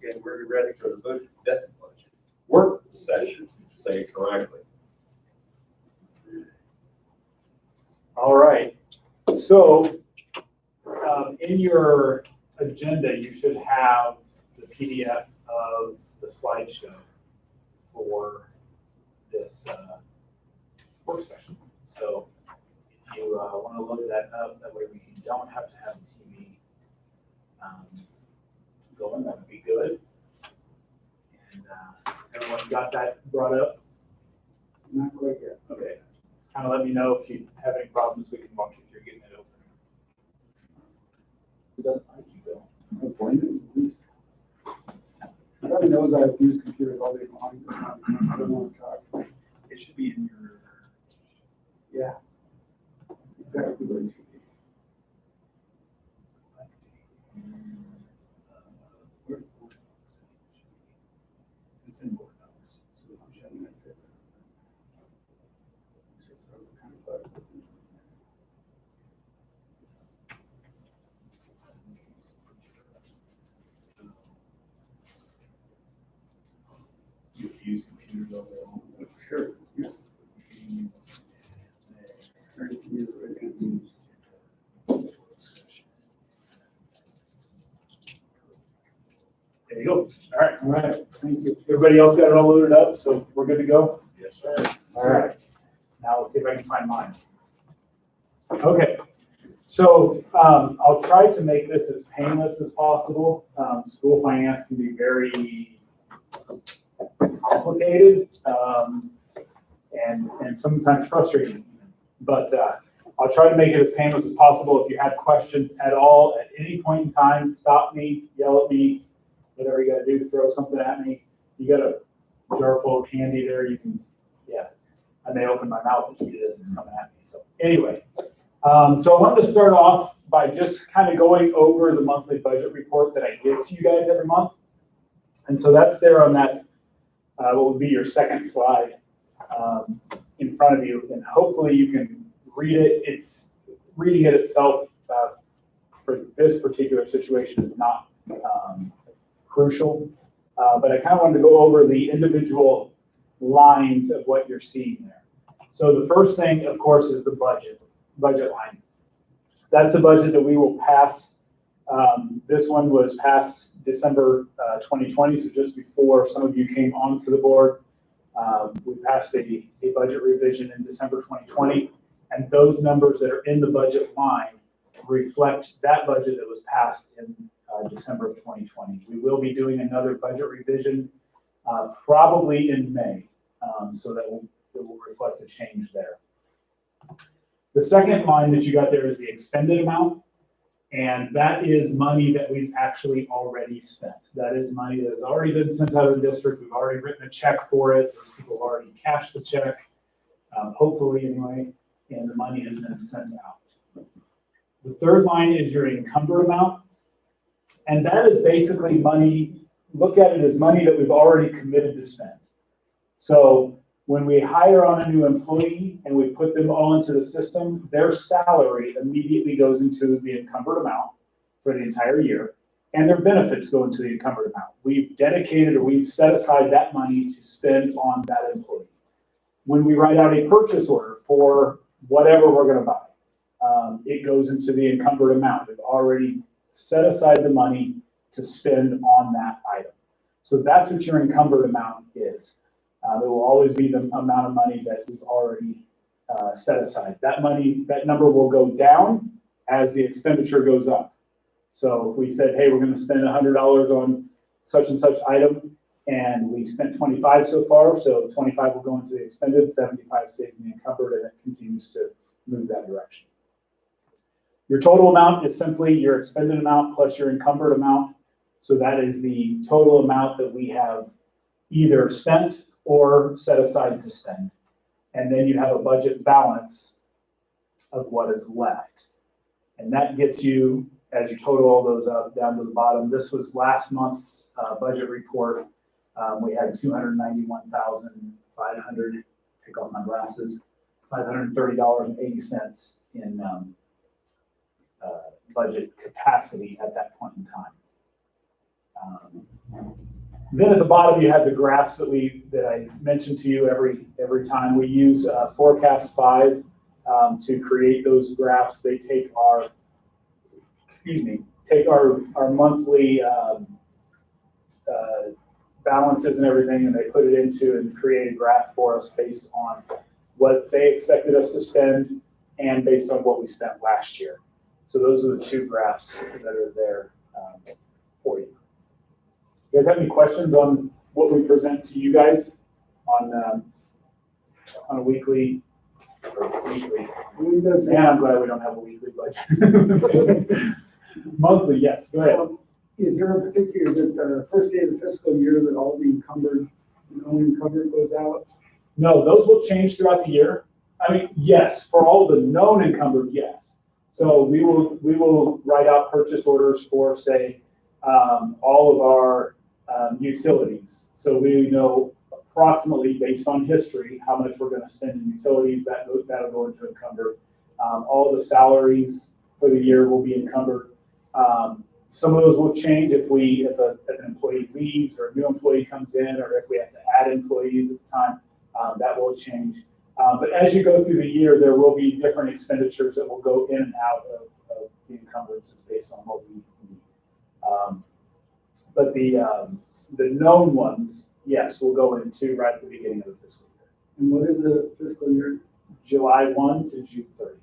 And we're ready for the budget work session, say it correctly. All right. So in your agenda, you should have the PDF of the slideshow for this work session. So if you want to load that up, that way we don't have to have the TV going, that would be good. And everyone got that brought up? Not quite yet. Okay. Kind of let me know if you have any problems. We can walk you through getting it open. Who doesn't like you, Bill? No point. Everybody knows I've used computers all day long. I don't want to talk. It should be in your. Yeah. Exactly where it should be. It's in board notes. You use computers all day long. Sure. Yeah. Trying to use it right now. There you go. All right. All right. Thank you. Everybody else got it all loaded up, so we're good to go? Yes, sir. All right. Now let's see if I can find mine. Okay. So I'll try to make this as painless as possible. School finance can be very complicated and sometimes frustrating. But I'll try to make it as painless as possible. If you have questions at all at any point in time, stop me, yell at me, whatever you got to do, throw something at me. You got a jar full of candy there. You can, yeah. I may open my mouth and eat it as it's coming at me. So anyway, so I wanted to start off by just kind of going over the monthly budget report that I give to you guys every month. And so that's there on that, what would be your second slide in front of you. And hopefully you can read it. It's reading it itself for this particular situation is not crucial. But I kind of wanted to go over the individual lines of what you're seeing there. So the first thing, of course, is the budget line. That's the budget that we will pass. This one was passed December 2020, so just before some of you came onto the board. We passed a budget revision in December 2020, and those numbers that are in the budget line reflect that budget that was passed in December of 2020. We will be doing another budget revision probably in May, so that it will reflect a change there. The second line that you got there is the expended amount, and that is money that we've actually already spent. That is money that has already been sent out of the district. We've already written a check for it. Those people have already cashed the check, hopefully anyway, and the money has been sent out. The third line is your encumbered amount, and that is basically money, look at it as money that we've already committed to spend. So when we hire on a new employee and we put them all into the system, their salary immediately goes into the encumbered amount for the entire year, and their benefits go into the encumbered amount. We've dedicated or we've set aside that money to spend on that employee. When we write out a purchase order for whatever we're going to buy, it goes into the encumbered amount. We've already set aside the money to spend on that item. So that's what your encumbered amount is. There will always be the amount of money that we've already set aside. That money, that number will go down as the expenditure goes up. So if we said, hey, we're going to spend $100 on such and such item, and we spent 25 so far, so 25 will go into the expended, 75 stays in the encumbered, and it continues to move that direction. Your total amount is simply your expended amount plus your encumbered amount. So that is the total amount that we have either spent or set aside to spend. And then you have a budget balance of what is left. And that gets you, as you total all those up, down to the bottom. This was last month's budget report. We had $291,500, take off my glasses, $530.80 in budget capacity at that point in time. Then at the bottom, you have the graphs that I mentioned to you every time. We use Forecast 5 to create those graphs. They take our monthly balances and everything, and they put it into and create a graph for us based on what they expected us to spend and based on what we spent last year. So those are the two graphs that are there for you. You guys have any questions on what we present to you guys on a weekly or weekly? Yeah, I'm glad we don't have a weekly budget. Monthly, yes, go ahead. Is there a particular, is it the first day of the fiscal year that all the encumbered, unencumbered goes out? No, those will change throughout the year. I mean, yes, for all the known encumbered, yes. So we will write out purchase orders for, say, all of our utilities. So we know approximately based on history how much we're going to spend in utilities. That'll go into encumbered. All the salaries for the year will be encumbered. Some of those will change if an employee leaves or a new employee comes in, or if we have to add employees at the time. That will change. But as you go through the year, there will be different expenditures that will go in and out of the encumbrances based on what we need. But the known ones, yes, will go into right at the beginning of the fiscal year. And what is the fiscal year? July 1 to June 30.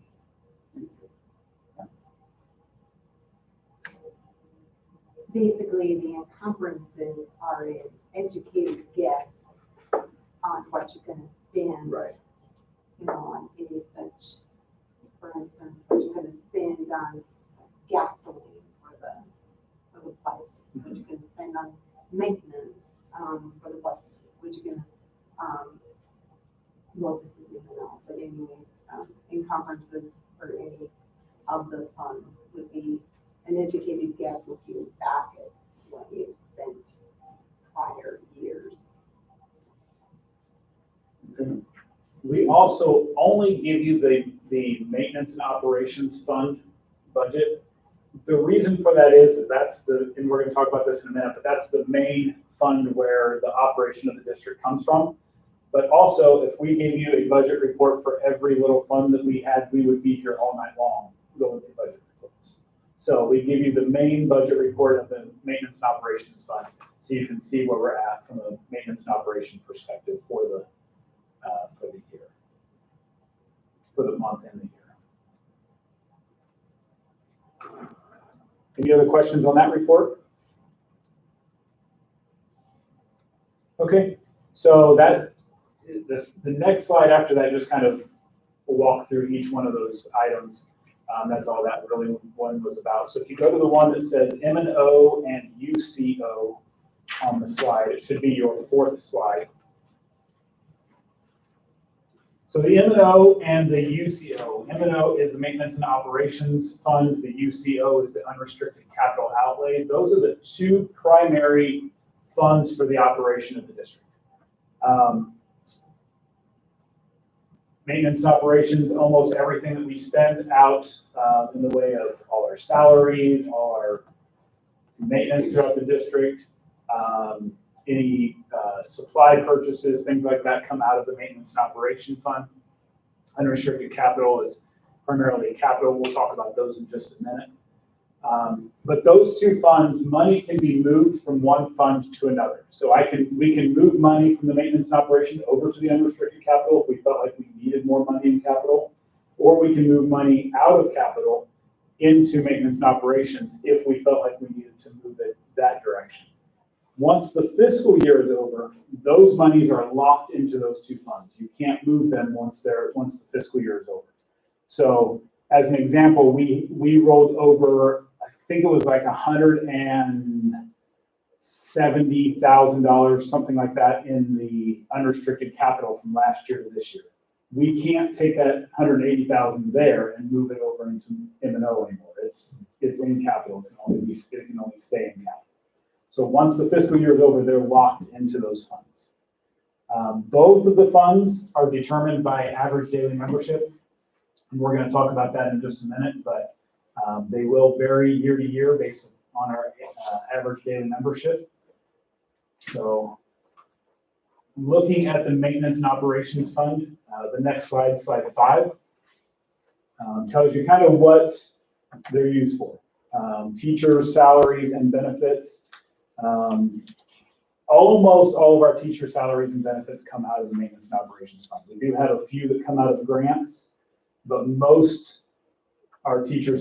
Basically, the encumbrances are an educated guess on what you're going to spend. Right. You know, on any such, for instance, what you're going to spend on gasoline for the buses, what you're going to spend on maintenance for the buses, what you're going to, well, this is even out, but anyways, encumbrances for any of the funds would be an educated guess looking back at what you've spent prior years. Okay. We also only give you the maintenance and operations fund budget. The reason for that is that's and we're going to talk about this in a minute, but that's the main fund where the operation of the district comes from. But also, if we gave you a budget report for every little fund that we had, we would be here all night long going through budget reports. So we give you the main budget report of the maintenance and operations fund, so you can see where we're at from a maintenance and operation perspective for the year, for the month and the year. Any other questions on that report? Okay, so the next slide after that just kind of will walk through each one of those items. That's all that really one was about. So if you go to the one that says M&O and UCO on the slide, it should be your fourth slide. So the M&O and the UCO. M&O is the Maintenance and Operations Fund. The UCO is the Unrestricted Capital Outlay. Those are the two primary funds for the operation of the district. Maintenance and operations, almost everything that we spend out in the way of all our salaries, all our maintenance throughout the district, any supply purchases, things like that come out of the Maintenance and Operation Fund. Unrestricted capital is primarily capital. We'll talk about those in just a minute. But those two funds, money can be moved from one fund to another. So we can move money from the maintenance and operation over to the unrestricted capital if we felt like we needed more money in capital, or we can move money out of capital into maintenance and operations if we felt like we needed to move it that direction. Once the fiscal year is over, those monies are locked into those two funds. You can't move them once the fiscal year is over. So as an example, we rolled over, I think it was like $170,000, something like that, in the unrestricted capital from last year to this year. We can't take that $180,000 there and move it over into M&O anymore. It's in capital. It can only stay in capital. So once the fiscal year is over, they're locked into those funds. Both of the funds are determined by average daily membership. And we're going to talk about that in just a minute, but they will vary year to year based on our average daily membership. So looking at the maintenance and operations fund, the next slide, slide 5, tells you kind of what they're used for. Teachers' salaries and benefits. Almost all of our teacher salaries and benefits come out of the maintenance and operations fund. We do have a few that come out of grants, but most of our teacher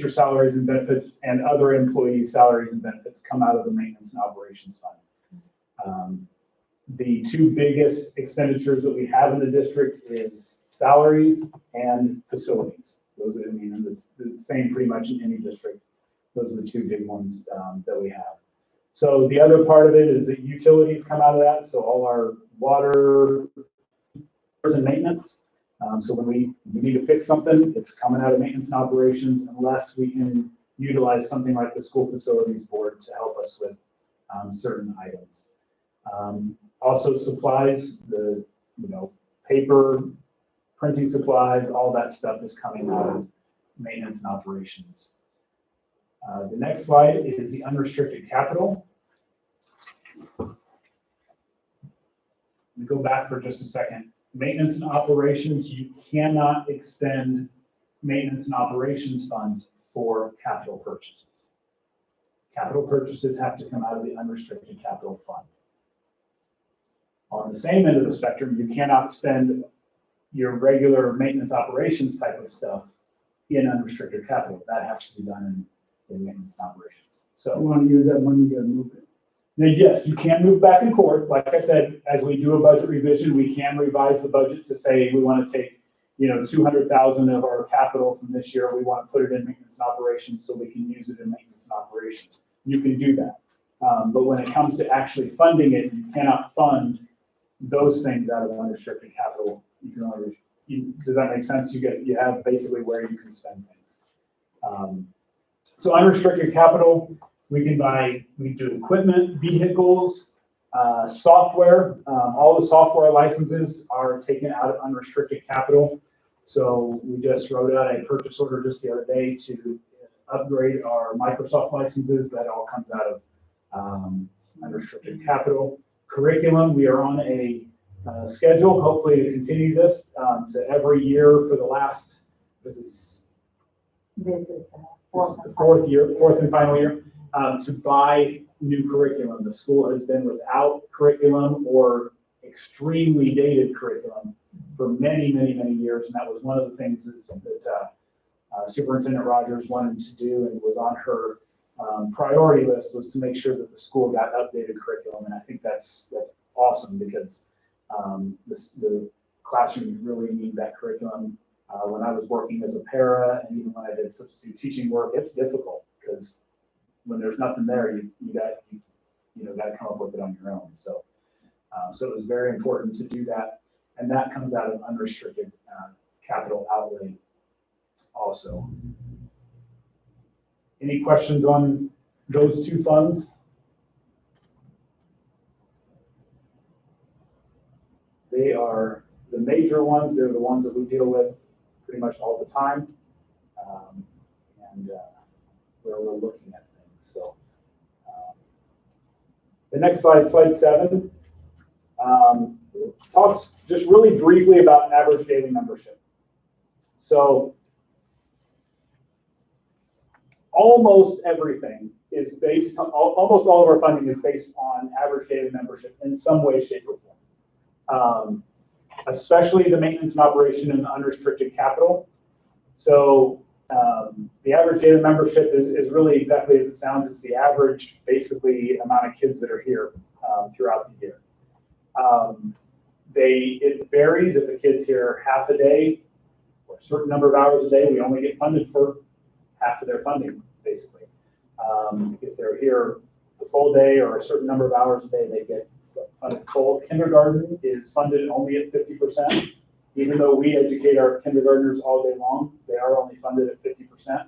salaries and benefits and other employees' salaries and benefits come out of the maintenance and operations fund. The two biggest expenditures that we have in the district is salaries and facilities. Those are, I mean, it's the same pretty much in any district. Those are the two big ones that we have. So the other part of it is that utilities come out of that. So all our water and maintenance. So when we need to fix something, it's coming out of maintenance and operations unless we can utilize something like the school facilities board to help us with certain items. Also supplies, the paper, printing supplies, all that stuff is coming out of maintenance and operations. The next slide is the unrestricted capital. Let me go back for just a second. Maintenance and operations, you cannot expend maintenance and operations funds for capital purchases. Capital purchases have to come out of the unrestricted capital fund. On the same end of the spectrum, you cannot spend your regular maintenance operations type of stuff in unrestricted capital. That has to be done in maintenance and operations. You So want to use that money, you gotta move it. now, yes, you can move back and forth. Like I said, as we do a budget revision, we can revise the budget to say we want to take, 200,000 of our capital from this year. We want to put it in maintenance and operations so we can use it in maintenance and operations. You can do that. But when it comes to actually funding it, you cannot fund those things out of unrestricted capital. You can only, does that make sense? You have basically where you can spend things. So unrestricted capital, we do equipment, vehicles, software. All the software licenses are taken out of unrestricted capital. So we just wrote out a purchase order just the other day to upgrade our Microsoft licenses. That all comes out of unrestricted capital. Curriculum, we are on a schedule, hopefully to continue this to every year for the last, This is the fourth and final year, to buy new curriculum. The school has been without curriculum or extremely dated curriculum for many, many, many years. And that was one of the things that Superintendent Rogers wanted to do and was on her priority list, was to make sure that the school got updated curriculum. And I think that's awesome because the classrooms really need that curriculum. When I was working as a para and even when I did substitute teaching work, it's difficult because when there's nothing there, you got to come up with it on your own. So it was very important to do that, and that comes out of unrestricted capital outlay also. Any questions on those two funds? They are the major ones. They're the ones that we deal with pretty much all the time, and where we're looking at things. So the next slide, slide 7, talks just really briefly about average daily membership. So almost everything is based on, almost all of our funding is based on average daily membership in some way, shape, or form. Especially the maintenance and operation and the unrestricted capital. So the average daily membership is really exactly as it sounds. It's the average, basically, amount of kids that are here throughout the year. It varies. If the kid's here half a day or a certain number of hours a day, we only get funded for half of their funding, basically. If they're here the full day or a certain number of hours a day, they get funded full. Kindergarten is funded only at 50%. Even though we educate our kindergartners all day long, they are only funded at 50%.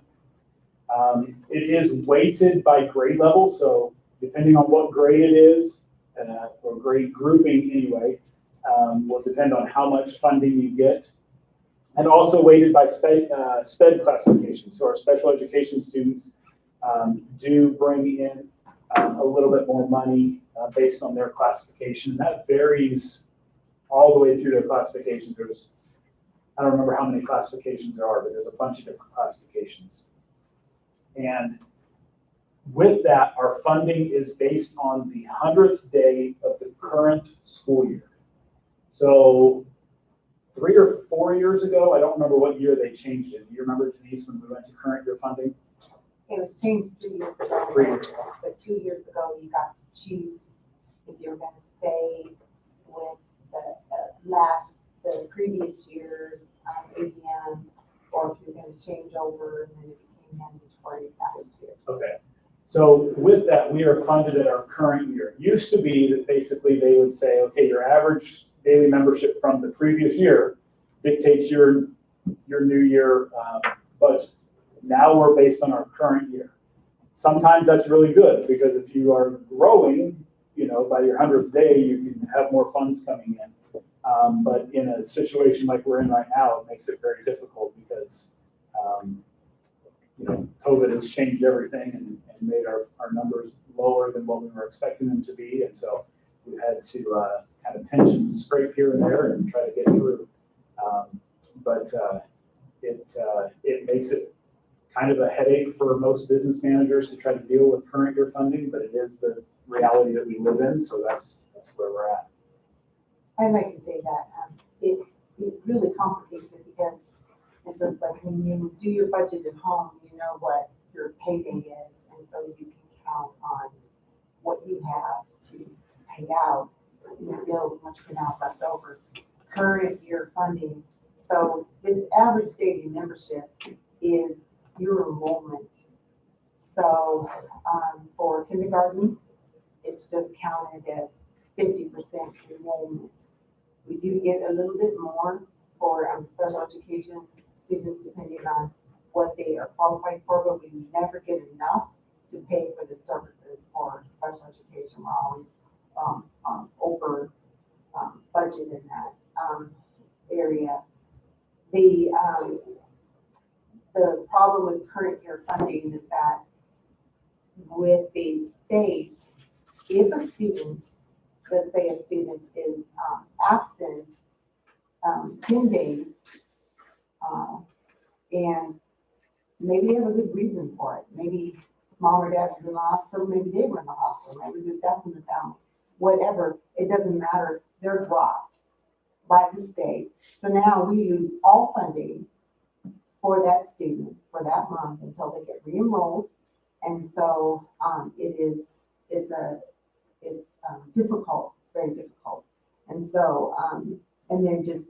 It is weighted by grade level, so depending on what grade it is, or grade grouping anyway, will depend on how much funding you get. And also weighted by SPED classification. So our special education students do bring in a little bit more money based on their classification. And that varies all the way through their classifications. I don't remember how many classifications there are, but there's a bunch of different classifications. And with that, our funding is based on the 100th day of the current school year. So 3 or 4 years ago, I don't remember what year they changed it. Do you remember, Denise, when we went to current year funding? It was changed 2 years ago. 3 years ago. But 2 years ago, you got to choose if you're going to stay with the previous year's ABM, or if you're going to change over, and then it became mandatory last year. Okay. So with that, we are funded at our current year. It used to be that basically they would say, okay, your average daily membership from the previous year dictates your new year budget. Now we're based on our current year. Sometimes that's really good, because if you are growing, by your 100th day, you can have more funds coming in. But in a situation like we're in right now, it makes it very difficult because, COVID has changed everything and made our numbers lower than what we were expecting them to be. And so we had to kind of pinch and scrape here and there and try to get through. But it makes it kind of a headache for most business managers to try to deal with current year funding, but it is the reality that we live in. So that's where we're at. I'd like to say that it really complicates it, because it's just like when you do your budget at home, you know what your payday is, and so you can count on what you have to pay out, your bills, much you can have left over. Current year funding, so this average daily membership is your enrollment. So for kindergarten, it's just counted as 50% enrollment. We do get a little bit more for special education students, depending on what they are qualified for, but we never get enough to pay for the services for special education. We're always over budget in that area. The problem with current year funding is that with the state, if a student, let's say a student is absent 10 days, and maybe they have a good reason for it. Maybe mom or dad was in the hospital, maybe they were in the hospital, maybe there's a death in the family, whatever, it doesn't matter, they're dropped by the state. So now we lose all funding for that student for that month until they get re-enrolled. And so it's difficult, it's very difficult. And so, and then just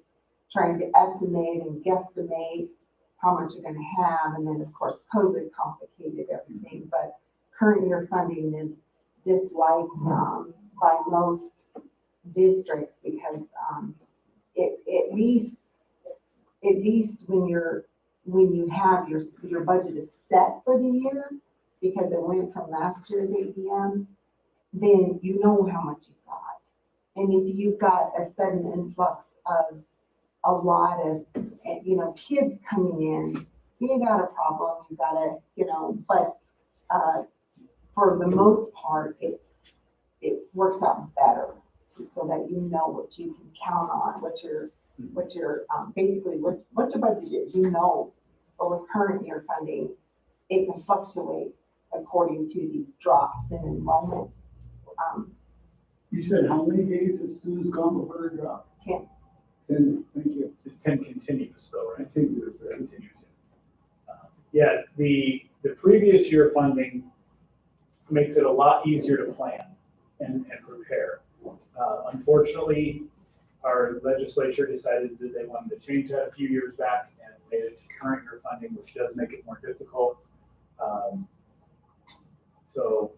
trying to estimate and guesstimate how much you're going to have. And then of course, COVID complicated everything, but current year funding is disliked by most districts, because at least when you have your budget is set for the year, because it went from last year's ABM, then you know how much you've got. And if you've got a sudden influx of a lot of, kids coming in, you got a problem, you gotta, but for the most part, it works out better so that you know what you can count on, what your basically what your budget is, But with current year funding, it can fluctuate according to these drops in enrollment. You said how many days the students gone before the drop? 10. 10, thank you. It's 10 continuous though, right? Continuous, right? Continues. Yeah, the previous year funding makes it a lot easier to plan and prepare. Unfortunately, our legislature decided that they wanted to change that a few years back and made it to current year funding, which does make it more difficult. So,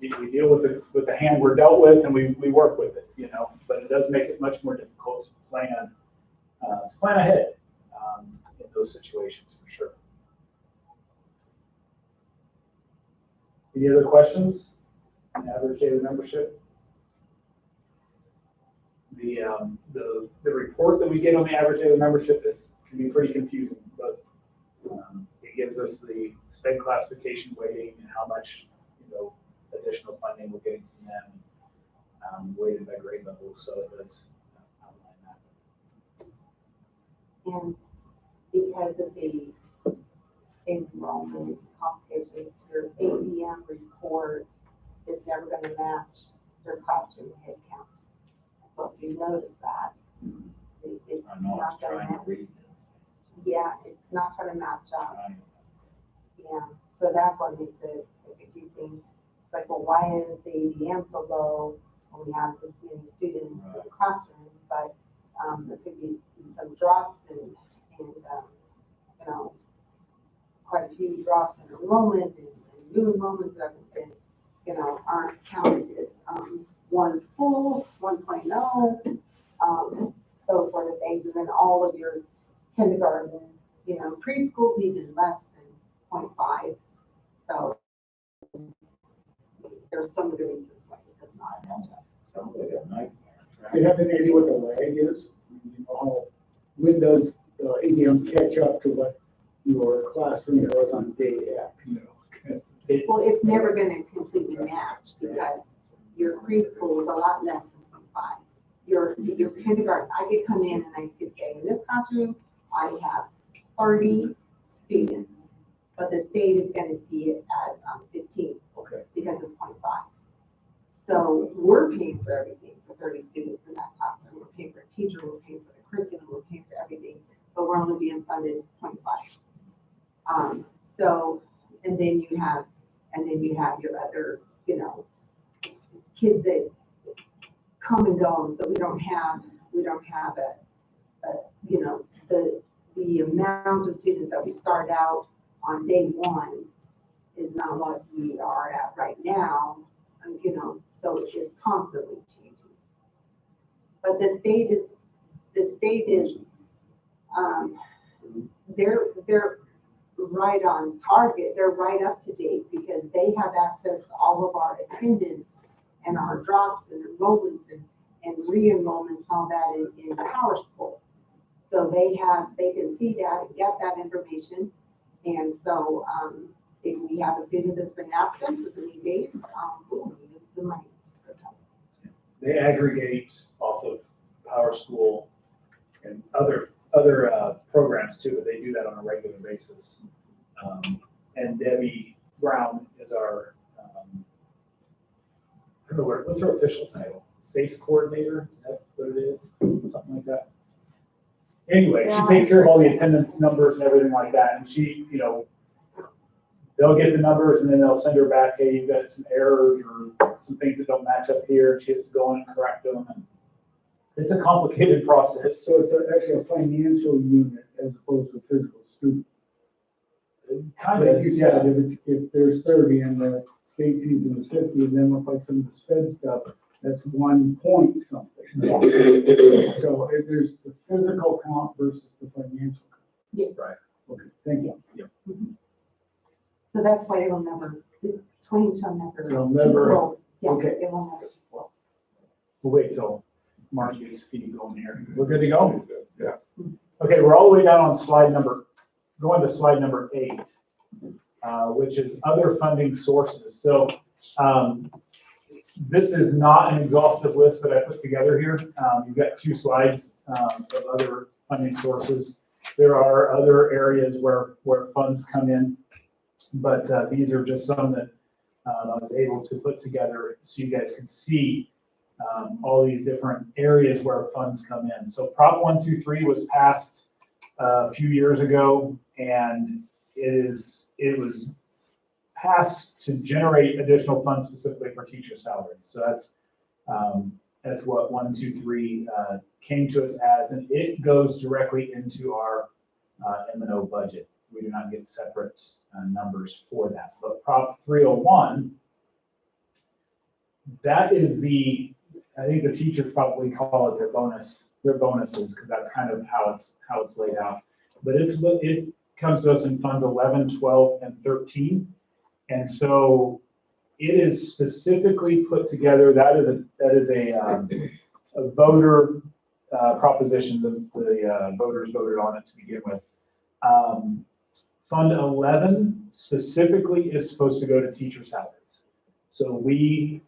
we deal with the hand we're dealt with, and we work with it, but it does make it much more difficult to plan ahead in those situations for sure. Any other questions on average daily membership? The report that we get on the average daily membership can be pretty confusing, but they give gives us the sped classification weighting and how much, additional funding we're getting from them, weighted by grade level, so it does outline that. And because of the enrollment complications, your ADM report is never gonna match your classroom head count. So if you notice that, it's I know, I not was gonna trying match. to read. Yeah, it's not gonna match up. Yeah, so that's what makes it confusing. It's like, well, why is the ADM so low when we have this many students in the classroom? But there could be some drops and quite a few drops in enrollment and new enrollments that have been, aren't counted as one full, 1.0, those sort of things. And then all of your kindergarten, preschool's even less than 0.5. So there's some of the reasons why it does not match up. Sounds like a nightmare. Do you have any idea what the lag is? When does ADM catch up to what your classroom was on day X? Well, it's never gonna completely match because your preschool is a lot less than 0.5. Your kindergarten, I could come in and I could say, in this classroom, I have 30 students, but the state is gonna see it as 15. Okay. Because it's 0.5. So we're paying for everything for 30 students in that classroom. We're paying for a teacher, we're paying for the curriculum, we're paying for everything, but we're only being funded 0.5. So, and then you have your other, kids that come and go. So we don't have the amount of students that we start out on day one is not what we are at right now, so it's constantly changing. But the state is, they're right on target, they're right up to date because they have access to all of our attendance and our drops and enrollments and re-enrollments and all that in Power School. So they can see that and get that information. And so, if we have a student that's been absent for so many days, boom, we get some money. They aggregate off of Power School and other programs too, but they do that on a regular basis. And Debbie Brown is our, I don't know what's her official title? SAFE coordinator? Is that what it is? Something like that. Anyway, she takes care of all the attendance numbers and everything like that. And she, they'll get the numbers and then they'll send her back, hey, you've got some errors or some things that don't match up here. She has to go in and correct them. And it's a complicated process. So it's actually a financial unit as opposed to a physical student. Kind Like of, you yeah. said, if there's 30 and the state sees them as 50, and then look like some of the sped stuff, that's 1 point something. Yeah. So if there's the physical count versus the financial count. Yes. Right. Okay, thank you. Yes. Mhm. So that's why it'll never, the twain shall never. It'll never- equal. Yeah, okay. it will never equal. We'll wait till Mark gets speed going here. We're good to go? Yeah. Okay, we're all the way down on going to slide number 8, which is other funding sources. So this is not an exhaustive list that I put together here. You've got 2 slides of other funding sources. There are other areas where funds come in, but these are just some that I was able to put together so you guys can see all these different areas where funds come in. So Prop 123 was passed a few years ago, and it was passed to generate additional funds specifically for teacher salaries. So that's what 123 came to us as, and it goes directly into our M&O budget. We do not get separate numbers for that. But Prop 301, that is I think the teachers probably call it their bonuses, because that's kind of how it's laid out. But it comes to us in funds 11, 12, and 13. And so it is specifically put together, that is a voter proposition, the voters voted on it to begin with, Fund 11 specifically is supposed to go to teacher salaries. So we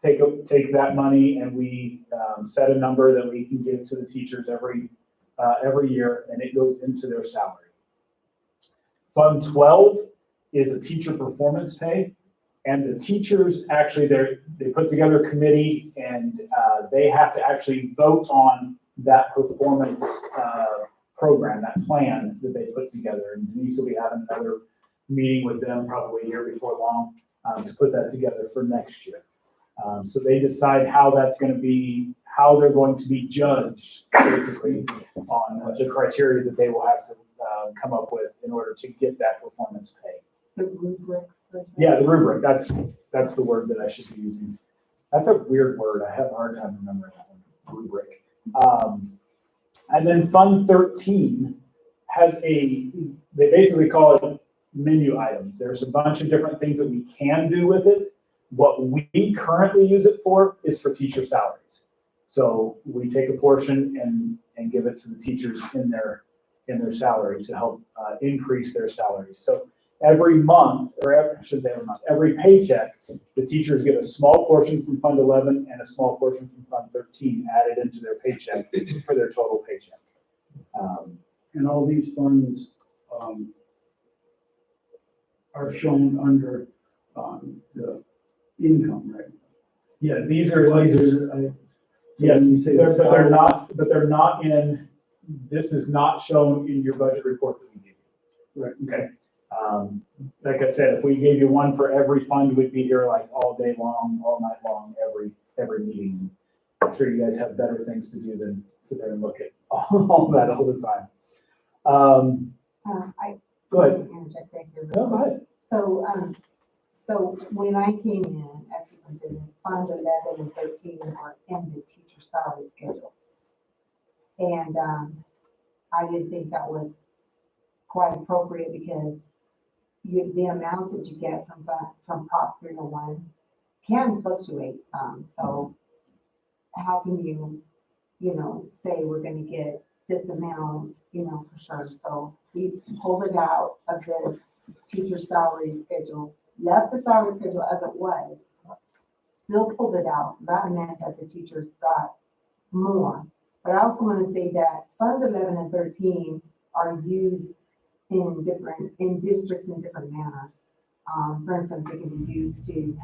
take that money and we set a number that we can give to the teachers every year, and it goes into their salary. Fund 12 is a teacher performance pay, and the teachers actually, they put together a committee, and they have to actually vote on that performance program, that plan that they put together. And Denise will be having another meeting with them probably here before long to put that together for next year. So they decide how that's going to be, how they're going to be judged, basically, on the criteria that they will have to come up with in order to get that performance pay. The rubric. Yeah, the rubric, that's the word that I should be using. That's a weird word. I have a hard time remembering that one, rubric. And then Fund 13 has they basically call it menu items. There's a bunch of different things that we can do with it. What we currently use it for is for teacher salaries. So we take a portion and give it to the teachers in their salary to help increase their salaries. So every month, or I shouldn't say every month, every paycheck, the teachers get a small portion from Fund 11 and a small portion from Fund 13 added into their paycheck for their total paycheck. And all these funds are shown under the income, right? Yeah, these So are when yes, you say the but they're not in. This is not shown in your budget report that we give you. Right. Okay. Like I said, if we gave you one for every fund, we'd be here like all day long, all night long, every meeting. I'm sure you guys have better things to do than sit there and look at all that all the time. I Go ahead. interject right here. No, go ahead. So when I came in as superintendent, Fund 11 and 13 are in the teacher salary schedule. And I didn't think that was quite appropriate because the amounts that you get from Prop 301 can fluctuate some. So how can you say we're going to get this amount, for sure. So we pulled it out of the teacher salary schedule, left the salary schedule as it was, still pulled it out. So that meant that the teachers got more. But I also want to say that Fund 11 and 13 are used in districts in different manners. For instance, it can be used to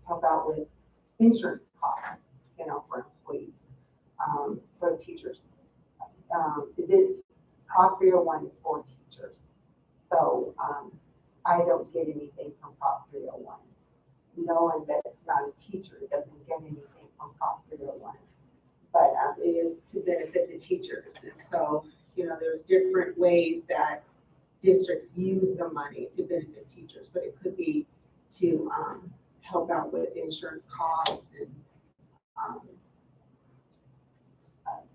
help out with insurance costs, for employees, for teachers. Prop 301 is for teachers. So I don't get anything from Prop 301. No one that's not a teacher doesn't get anything from Prop 301. But it is to benefit the teachers. And so, there's different ways that districts use the money to benefit teachers, but it could be to help out with insurance costs and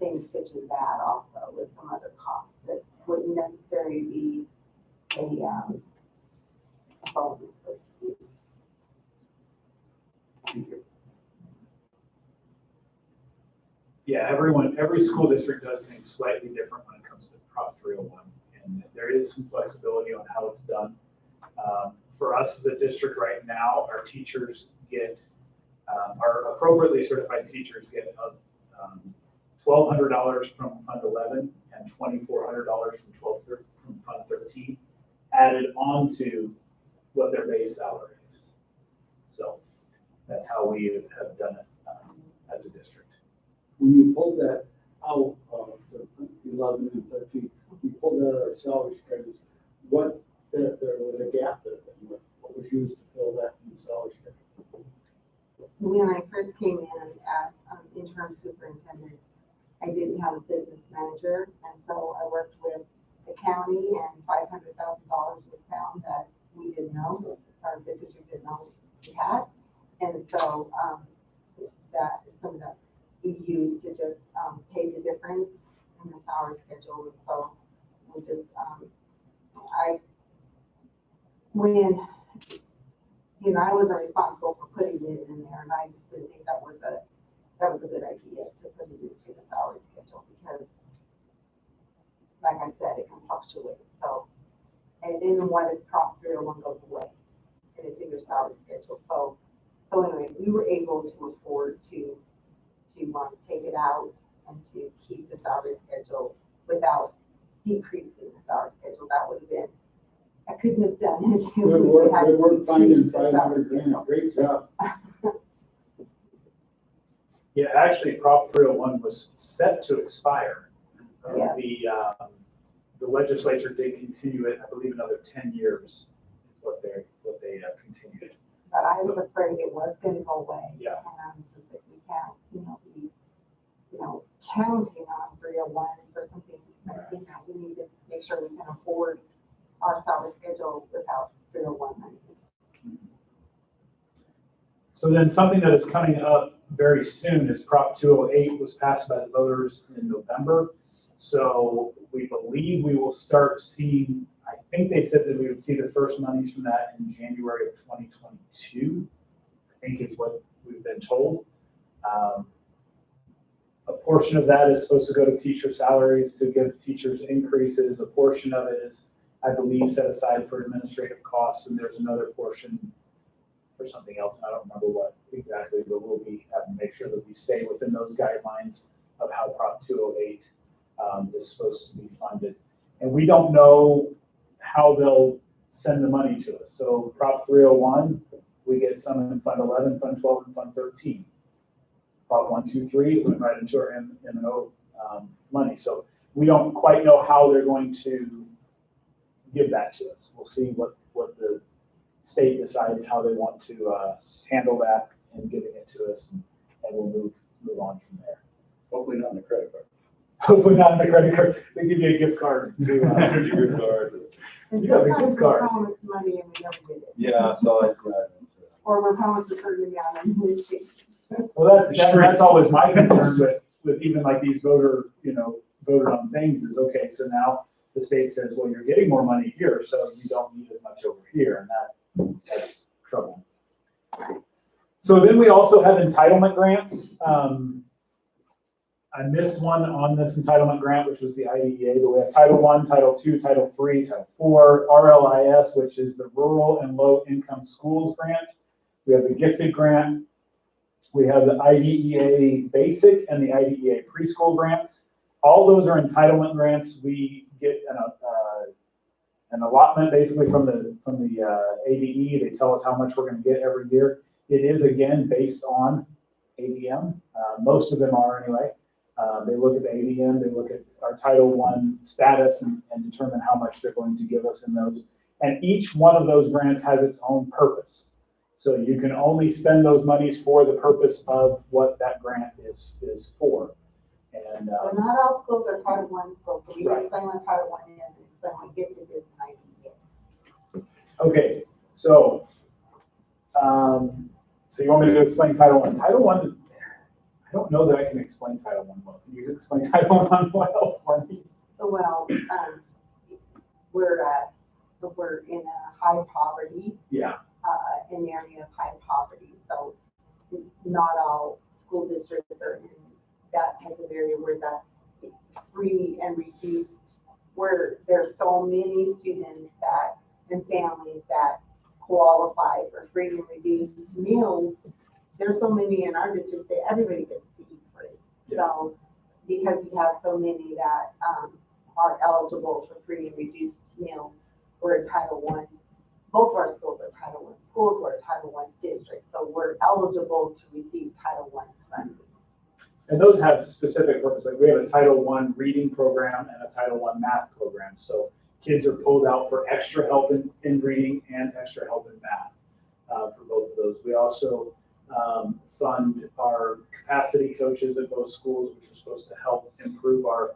things such as that also, with some other costs that wouldn't necessarily be a bonus, so to speak. Yeah, every school district does things slightly different when it comes to Prop 301, and there is some flexibility on how it's done. For us as a district right now, our teachers get, our appropriately certified teachers get $1,200 from Fund 11 and $2,400 from Fund 13 added onto what their base salary is. So that's how we have done it as a district. When you pulled that out of the 11 and 13, you pulled that out of salary schedules, there was a gap there. What was used to fill that in the salary schedule? When I first came in as interim superintendent, I didn't have a business manager, and so I worked with the county, and $500,000 was found that we didn't know, or the district didn't know we had. And so that is something that we used to just pay the difference in the salary schedule. And so we just, I wasn't responsible for putting it in there, and I just didn't think that was a good idea to put it into the salary schedule because, like I said, it can fluctuate. So And then what if Prop 301 goes away and it's in your salary schedule? So anyways, we were able to afford to take it out and to keep the salary schedule without decreasing the salary schedule. That would have been, I couldn't have done it. if Good we work, had good to work decrease finding the salary 500 grand, schedule. great job. Yeah, actually, Prop 301 was set to expire. Yes. The legislature did continue it, I believe, another 10 years is what they continued. But I was afraid it was gonna go away. Yeah. And I was just like, we can't, be, counting on 301 for something, like, we need to make sure we can afford our salary schedule without 301 monies. So then something that is coming up very soon is Prop 208 was passed by the voters in November. So we believe we will start seeing, I think they said that we would see the first monies from that in January of 2022, I think is what we've been told. A portion of that is supposed to go to teacher salaries to give teachers increases. A portion of it is, I believe, set aside for administrative costs, and there's another portion for something else. I don't remember what exactly, but we'll be having to make sure that we stay within those guidelines of how Prop 208 is supposed to be funded. And we don't know how they'll send the money to us. So Prop 301, we get some in Fund 11, Fund 12, and Fund 13. Prop 123 went right into our M&O money. So we don't quite know how they're going to give that to us. We'll see what the state decides how they want to handle that and giving it to us, and we'll move on from there. Hopefully not on the credit card. Hopefully not on the credit card. They give you a gift card. To, Gift card. And You have a sometimes gift card. we promised money and we never did it. Yeah, so Or we're promised a certain amount and we change. well, that's always my concern with even like these voted on things is, okay, so now the state says, well, you're getting more money here, so you don't need as much over here, and that's trouble. So then we also have entitlement grants. I missed one on this entitlement grant, which was the IDEA, but we have Title I, Title II, Title III, Title IV, RLIS, which is the Rural and Low Income Schools Grant. We have the Gifted Grant. We have the IDEA Basic and the IDEA Preschool Grants. All those are entitlement grants. We get an allotment basically from the ADE. They tell us how much we're going to get every year. It is, again, based on ADM. Most of them are anyway. They look at the ADM, they look at our Title I status and determine how much they're going to give us in those. And each one of those grants has its own purpose. So you can only spend those monies for the purpose of what that grant is for. And So not all schools are Title I schools, so we Right. explain what Title I is and explain what Gifted is and IDEA. okay, so so you want me to explain Title I? Title I, I don't know that I can explain Title I well. Can you explain Title I well for me? Well, we're in a high poverty, Yeah. an area of high poverty, so not all school districts are in that type of area where that free and reduced, where there's so many students that and families that qualify for free and reduced meals. There's so many in our district that everybody gets to eat free. So because we have so many that are eligible for free and reduced meals, we're in Title I. Both of our schools are Title I schools, we're a Title I district, so we're eligible to receive Title I funding. And those have specific purpose. Like we have a Title I reading program and a Title I math program. So kids are pulled out for extra help in reading and extra help in math for both of those. We also fund our capacity coaches at both schools, which are supposed to help improve our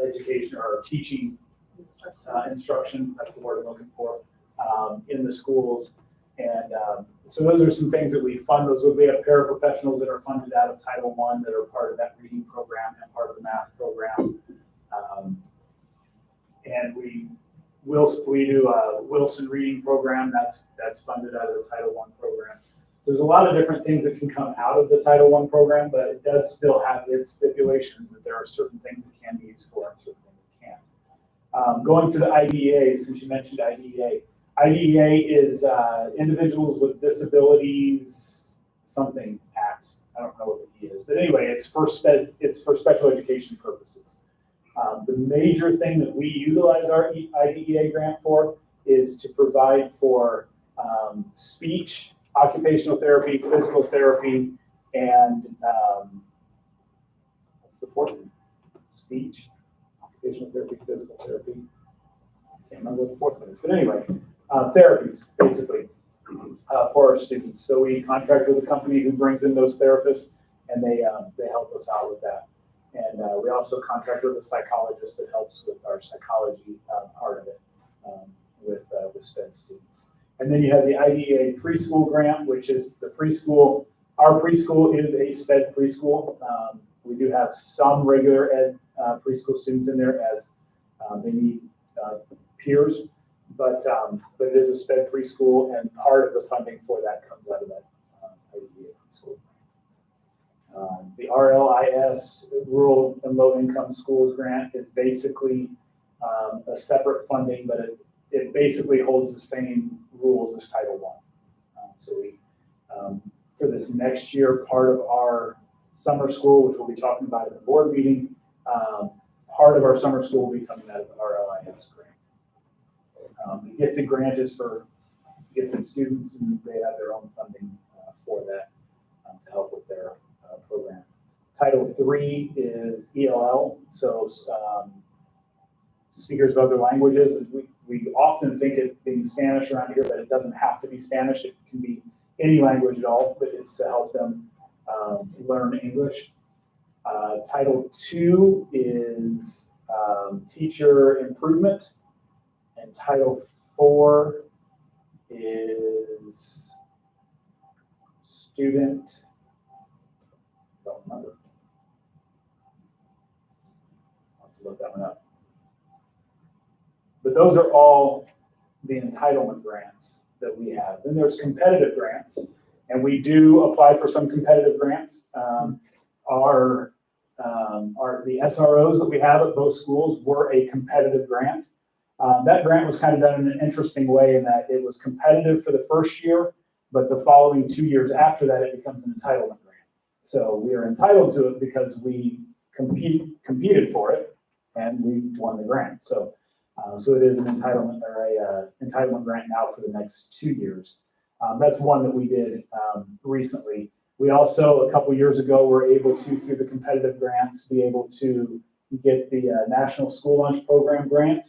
education or our teaching instruction. That's the word I'm looking for in the schools. And so those are some things that we fund. We have paraprofessionals that are funded out of Title I that are part of that reading program and part of the math program. And we do a Wilson reading program that's funded out of the Title I program. So there's a lot of different things that can come out of the Title I program, but it does still have its stipulations that there are certain things it can be used for and certain things it can't. Going to the IDEA, since you mentioned IDEA. IDEA is Individuals with Disabilities something Act. I don't know what the E is, but anyway, it's for special education purposes. The major thing that we utilize our IDEA grant for is to provide for speech, occupational therapy, physical therapy, and what's the fourth one? Speech, occupational therapy, physical therapy. I can't remember what the fourth one is, but anyway, therapies basically for our students. So we contract with a company who brings in those therapists, and they help us out with that. And we also contract with a psychologist that helps with our psychology part of it with the SPED students. And then you have the IDEA preschool grant, which is the preschool. Our preschool is a SPED preschool. We do have some regular ed preschool students in there as they need peers, but it is a SPED preschool, and part of the funding for that comes out of that IDEA preschool. The RLIS, Rural and Low Income Schools Grant, is basically a separate funding, but it basically holds the same rules as Title I. So we, for this next year, part of our summer school, which we'll be talking about in the board meeting, part of our summer school will be coming out of the RLIS grant. The gifted grant is for gifted students, and they have their own funding for that to help with their program. Title III is ELL, so speakers of other languages. We often think it being Spanish around here, but it doesn't have to be Spanish. It can be any language at all, but it's to help them learn English. Title II is teacher improvement, and Title IV is student. Don't remember. I'll have to look that one up. But those are all the entitlement grants that we have. Then there's competitive grants, and we do apply for some competitive grants. The SROs that we have at both schools were a competitive grant. That grant was kind of done in an interesting way in that it was competitive for the first year, but the following 2 years after that, it becomes an entitlement grant. So we are entitled to it because we competed for it, and we won the grant. So it is an entitlement or a entitlement grant now for the next 2 years. That's one that we did recently. We also, a couple years ago, were able to, through the competitive grants, be able to get the National School Lunch Program grant.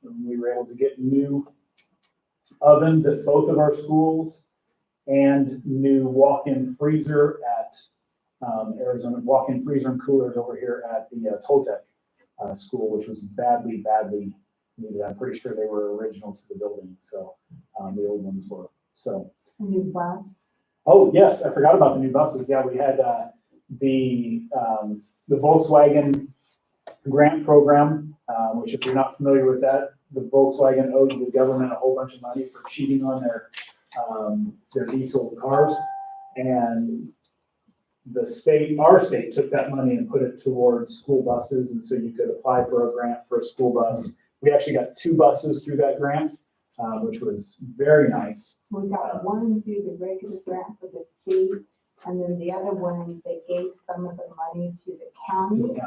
And we were able to get new ovens at both of our schools and new walk-in freezer at Arizona, walk-in freezer and coolers over here at the Toltec school, which was badly needed. I'm pretty sure they were original to the building, so the old ones were. So A new bus. Oh yes, I forgot about the new buses. Yeah, we had the Volkswagen grant program, which if you're not familiar with that, the Volkswagen owed the government a whole bunch of money for cheating on their diesel cars, and our state took that money and put it towards school buses, and so you could apply for a grant for a school bus. We actually got 2 buses through that grant, which was very nice. We got one through the regular grant for the state, and then the other one, they gave some of the money to the county.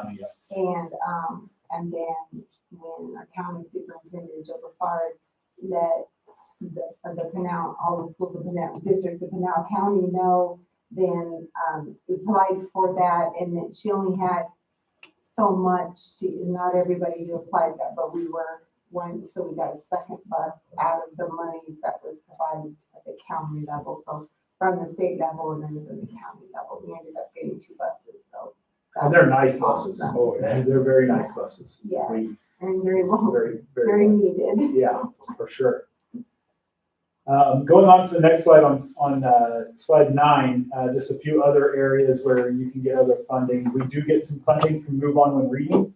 And then when our county superintendent, Joe Bassard, let the Pinal, all the schools of Pinal, districts of Pinal County know, then we applied for that, and then she only had so much not everybody who applied that, but we were one, so we got a second bus out of the monies that was provided at the county level. So from the state level and then from the county level, we ended up getting 2 buses. So And they're nice buses. Awesome. Oh, yeah, they're very nice buses. Yes, We- and very well, Very very nice. needed. Yeah, for sure. Going on to the next slide on slide 9, just a few other areas where you can get other funding. We do get some funding from Move On When Reading.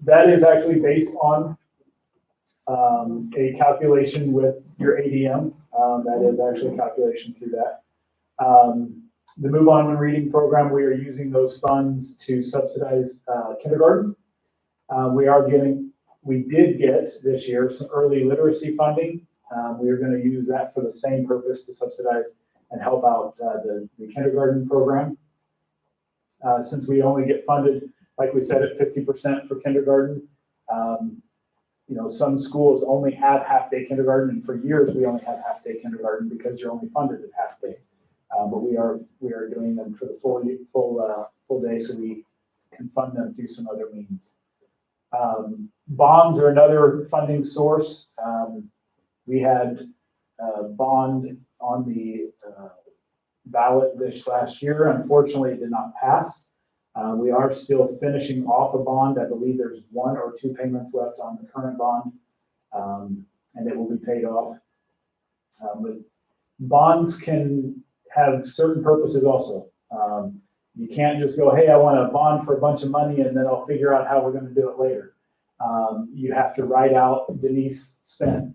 That is actually based on a calculation with your ADM. That is actually a calculation through that. The Move On When Reading program, we are using those funds to subsidize kindergarten. We are getting We did get this year some early literacy funding. We are going to use that for the same purpose to subsidize and help out the kindergarten program. Since we only get funded, like we said, at 50% for kindergarten, some schools only have half-day kindergarten, and for years we only had half-day kindergarten because you're only funded at half-day. But we are doing them for the full day, so we can fund them through some other means. Bonds are another funding source. We had a bond on the ballot this last year. Unfortunately, it did not pass. We are still finishing off a bond. I believe there's 1 or 2 payments left on the current bond, and it will be paid off. But bonds can have certain purposes also. You can't just go, hey, I want a bond for a bunch of money and then I'll figure out how we're going to do it later. You have to write out. Denise spent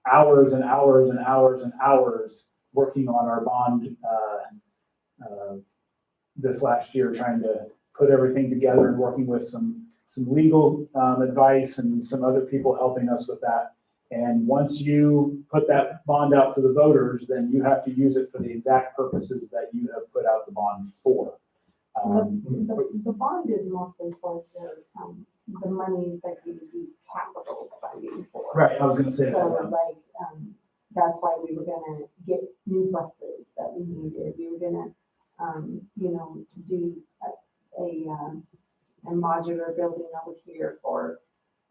hours and hours and hours and hours working on our bond this last year, trying to put everything together and working with some legal advice and some other people helping us with that. And once you put that bond out to the voters, then you have to use it for the exact purposes that you have put out the bond for. The bond is mostly for the monies that you use capital funding for. Right, I was going to say So that. like, that's why we were gonna get new buses that we needed. We were gonna, do a modular building over here for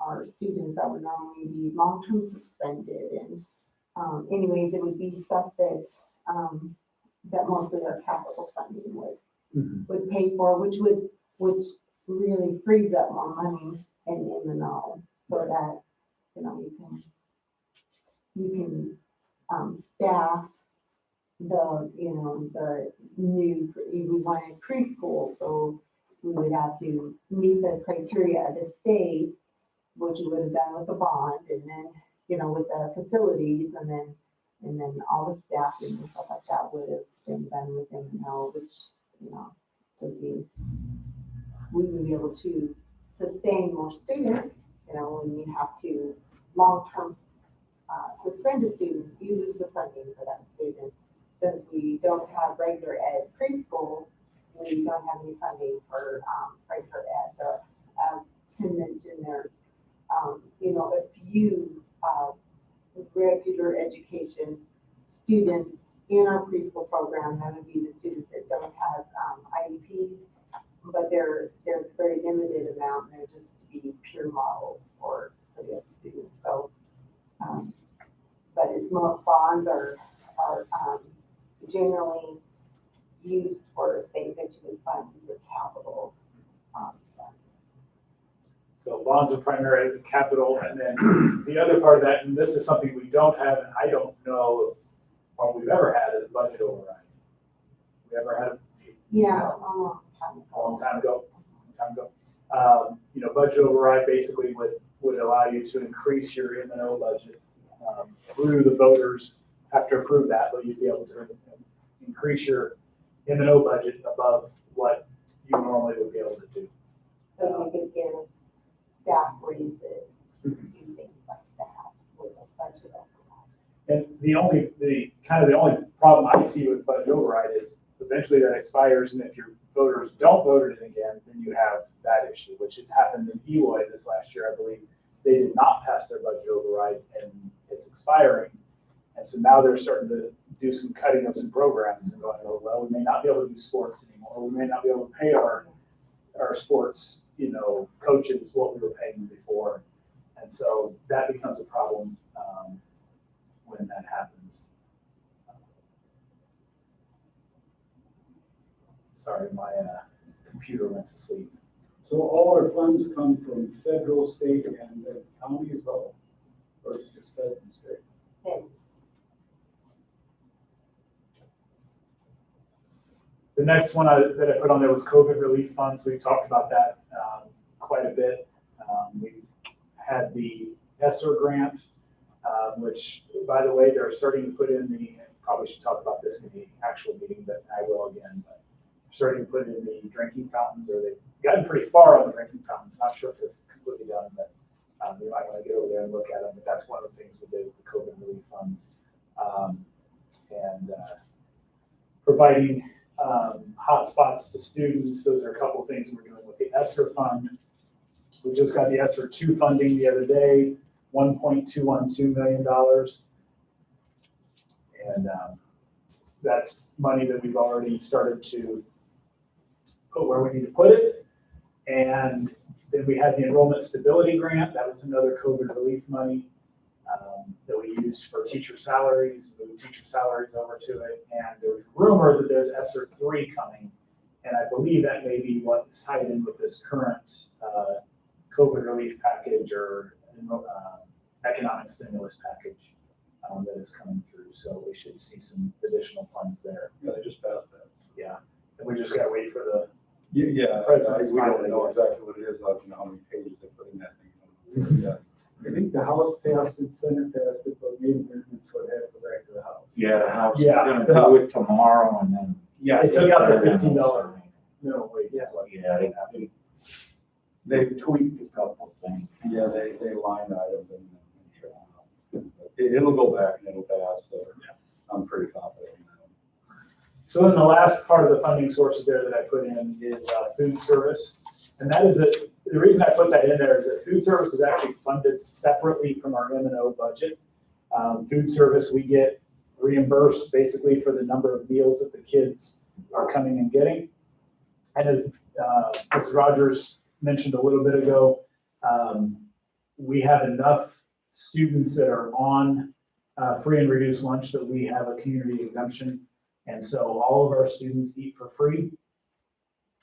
our students that would normally be long-term suspended. And anyways, it would be stuff that mostly our capital funding would pay for, which really frees up more money in M&O, so that, you can staff the new, we wanted preschool, so we would have to meet the criteria of the state, which we would have done with the bond, and then, with the facilities, and then all the staffing and stuff like that would have been done with M&O, which, we would be able to sustain more students, when you have to long-term suspend a student, you lose the funding for that student. Since we don't have regular ed preschool, we don't have any funding for regular ed. But as Tim mentioned, there's a few regular education students in our preschool program. That would be the students that don't have IEPs, but there's a very limited amount, and they're just to be pure models for the other students. So, but as most bonds are generally used for things that you would fund with your capital. So bonds are primarily capital, and then the other part of that, and this is something we don't have, and I don't know what we've ever had, is a budget override. We ever had? Yeah, a long time ago. Budget override basically would allow you to increase your M&O budget through the voters have to approve that, but you'd be able to increase your M&O budget above what you normally would be able to do. So you could give staff raises, do things like that with a budget override. And the only problem I see with budget override is eventually that expires, and if your voters don't vote it again, then you have that issue, which had happened in Eloy this last year, I believe. They did not pass their budget override, and it's expiring. And so now they're starting to do some cutting of some programs and going, oh, well, we may not be able to do sports anymore. We may not be able to pay our sports, coaches what we were paying them before. And so that becomes a problem when that happens. Sorry, my computer went to sleep. So all our funds come from federal, state, and then county as well, or is it just federal and state? Thanks. The next one that I put on there was COVID relief funds. We talked about that quite a bit. We've had the ESSER grant, which, by the way, they're starting to put in probably should talk about this in the actual meeting, but I will again. But they're starting to put in the drinking fountains, or they've gotten pretty far on the drinking fountains. Not sure if they're completely done, but You might want to get over there and look at them, but that's one of the things we did with the COVID relief funds. And providing hotspots to students. Those are a couple of things we're doing with the ESSER fund. We just got the ESSER 2 funding the other day, $1.212 million. And that's money that we've already started to put where we need to put it. And then we had the Enrollment Stability Grant. That was another COVID relief money that we used for teacher salaries, moved teacher salaries over to it. And there's rumor that there's ESSER 3 coming. And I believe that may be what's tied in with this current COVID relief package or economic stimulus package that is coming through. So we should see some additional funds there. Yeah, they just passed that. Yeah. And we just gotta wait for the Yeah, President's we final, don't know I guess. exactly what it is, I don't know how many pages they put in that thing. Yeah. I think the House passed it, Senate passed it, but maybe amendments would have to go back to the House. Yeah, the House is Yeah. gonna do it tomorrow and then. Yeah, they took out the $15 minimum wage. Yeah. Yeah, they tweaked a couple things. Yeah, they line items and. It'll go back and it'll pass, so I'm pretty confident in that. So then the last part of the funding sources there that I put in is food service. And that is the reason I put that in there is that food service is actually funded separately from our M&O budget. Food service, we get reimbursed basically for the number of meals that the kids are coming and getting. And as Mrs. Rogers mentioned a little bit ago, we have enough students that are on free and reduced lunch that we have a community exemption. And so all of our students eat for free.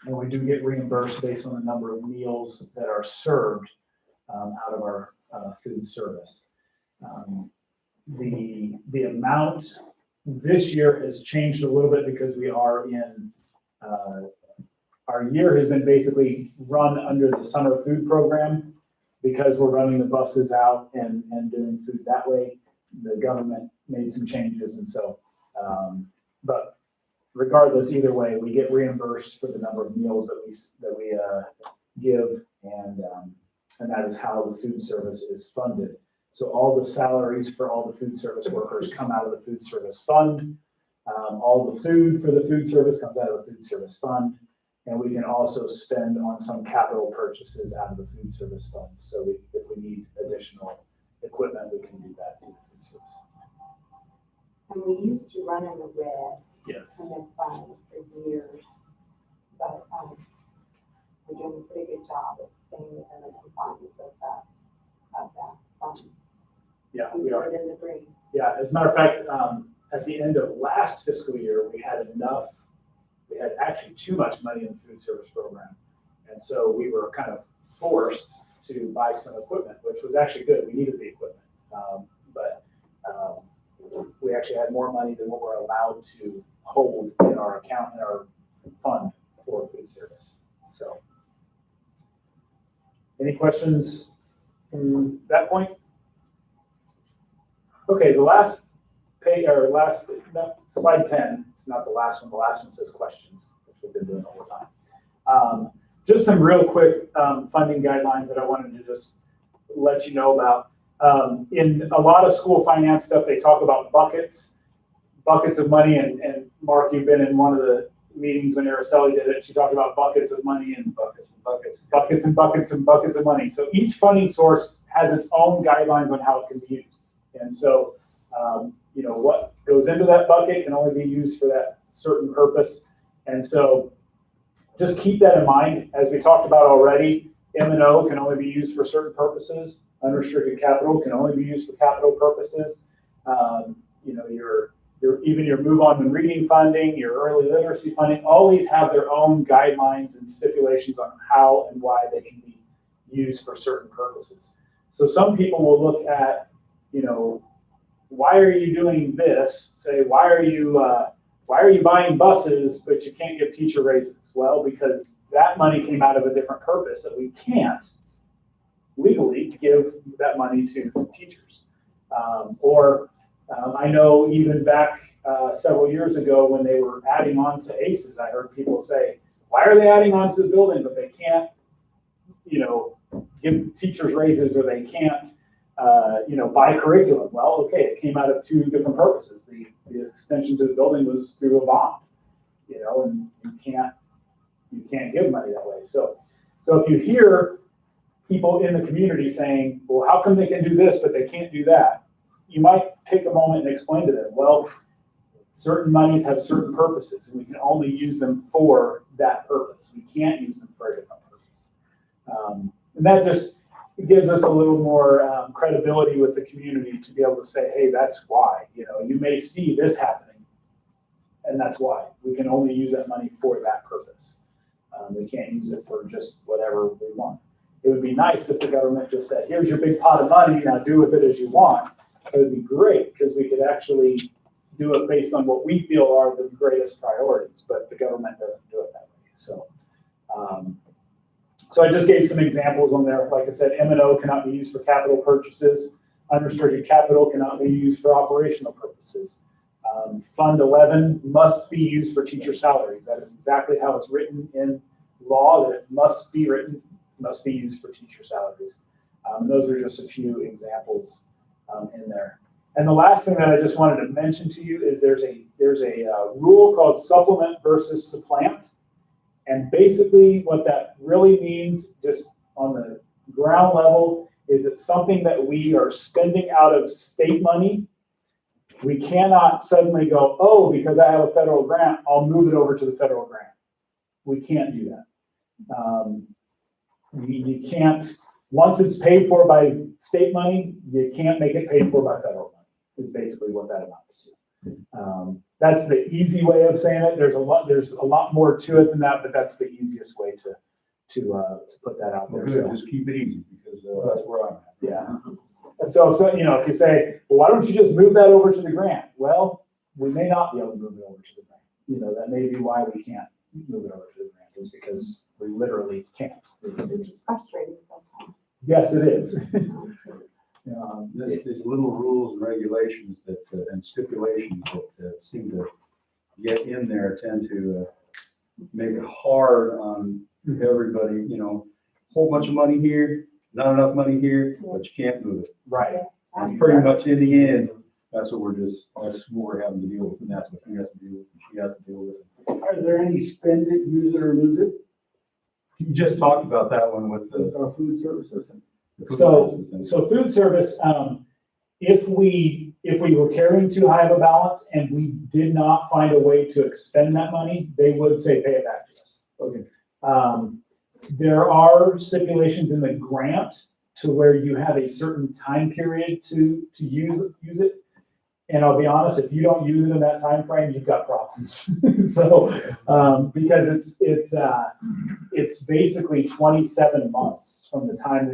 And we do get reimbursed based on the number of meals that are served out of our food service. The amount this year has changed a little bit because we are in, our year has been basically run under the summer food program. Because we're running the buses out and doing food that way, the government made some changes. And so, but regardless, either way, we get reimbursed for the number of meals that we give. And that is how the food service is funded. So all the salaries for all the food service workers come out of the food service fund. All the food for the food service comes out of the food service fund. And we can also spend on some capital purchases out of the food service fund. So if we need additional equipment, we can do that through the food service. And we used to run in the red Yes. in this fund for years, but we're doing a pretty good job of staying within the confines of that fund. Yeah, We we are. are in the green. Yeah, as a matter of fact, at the end of last fiscal year, we had actually too much money in the food service program. And so we were kind of forced to buy some equipment, which was actually good. We needed the equipment. But we actually had more money than what we're allowed to hold in our account, in our fund for food service. So any questions from that point? Okay, the last page, or slide 10, it's not the last one. The last one says questions, which we've been doing all the time. Just some real quick funding guidelines that I wanted to just let you know about. In a lot of school finance stuff, they talk about buckets of money. And Mark, you've been in one of the meetings when Araceli did it. She talked about buckets of money and buckets of money. So each funding source has its own guidelines on how it can be used. And so, what goes into that bucket can only be used for that certain purpose. And so just keep that in mind. As we talked about already, M&O can only be used for certain purposes. Unrestricted capital can only be used for capital purposes. Your move on and reading funding, your early literacy funding, all these have their own guidelines and stipulations on how and why they can be used for certain purposes. So some people will look at, why are you doing this? Say, why are you buying buses, but you can't give teacher raises? Well, because that money came out of a different purpose that we can't legally give that money to teachers. I know even back several years ago when they were adding on to ACEs, I heard people say, why are they adding on to the building, but they can't, give teachers raises or they can't, buy curriculum. Well, okay, it came out of two different purposes. The extension to the building was through a bond, and you can't give money that way. So if you hear people in the community saying, well, how come they can do this, but they can't do that? You might take a moment and explain to them, well, certain monies have certain purposes and we can only use them for that purpose. We can't use them for a different purpose. And that just gives us a little more credibility with the community to be able to say, hey, that's why, you may see this happening and that's why. We can only use that money for that purpose. We can't use it for just whatever we want. It would be nice if the government just said, here's your big pot of money, now do with it as you want. It would be great because we could actually do it based on what we feel are the greatest priorities, but the government doesn't do it that way. So I just gave some examples on there. Like I said, M&O cannot be used for capital purchases. Unrestricted capital cannot be used for operational purposes. Fund 11 must be used for teacher salaries. That is exactly how it's written in law, that it must be used for teacher salaries. Those are just a few examples in there. And the last thing that I just wanted to mention to you is there's a rule called supplement versus supplant. And basically what that really means, just on the ground level, is it's something that we are spending out of state money. We cannot suddenly go, oh, because I have a federal grant, I'll move it over to the federal grant. We can't do that. You can't, once it's paid for by state money, you can't make it paid for by federal money, is basically what that amounts to. That's the easy way of saying it. There's a lot more to it than that, but that's the easiest way to put that out there. Good, just keep it easy because that's where I'm at. Yeah. And so if you say, well, why don't you just move that over to the grant? Well, we may not be able to move it over to the grant. That may be why we can't move it over to the grant, is because we literally can't. Which is frustrating sometimes. Yes, it is. There's little rules and regulations and stipulations that seem to get in there tend to make it hard on everybody, whole bunch of money here, not enough money here, but you can't move it. Right. Yes, And pretty much in the end, that's what we're having to deal with, and that's what he has to deal with, and she has to deal with. Are there any spend it, use it, or lose it? You just talked about that one with the Food services? So food service, if we were carrying too high of a balance and we did not find a way to expend that money, they would say, pay it back to us. Okay. There are stipulations in the grant to where you have a certain time period to use it. And I'll be honest, if you don't use it in that time frame, you've got problems. So because it's basically 27 months from the time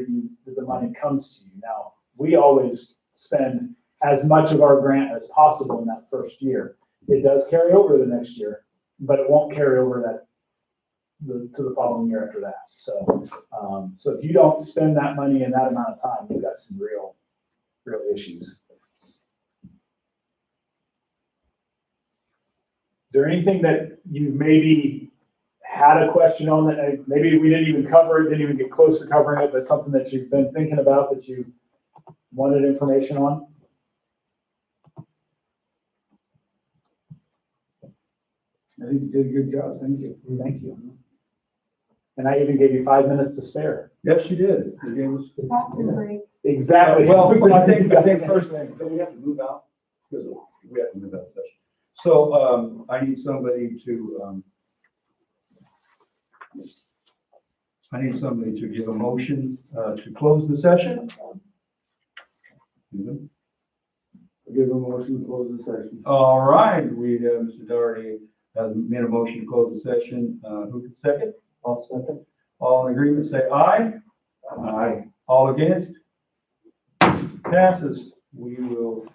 that the money comes to you. Now, we always spend as much of our grant as possible in that first year. It does carry over the next year, but it won't carry over to the following year after that. So if you don't spend that money in that amount of time, you've got some real issues. Is there anything that you maybe had a question on that maybe we didn't even cover it, didn't even get close to covering it, but something that you've been thinking about that you wanted information on? I think you did a good job, thank you. Thank you. And I even gave you 5 minutes to spare. Yes, you did. You gave us- Bathroom break. Exactly. Well, I think first thing, do we have to move out? Because we have to move out of session. So I need somebody to give a motion to close the session. I'll give a motion to close the session. All right, Mr. Doherty has made a motion to close the session. Who can second? I'll second. All in agreement, say aye. Aye. All against? Passes. We will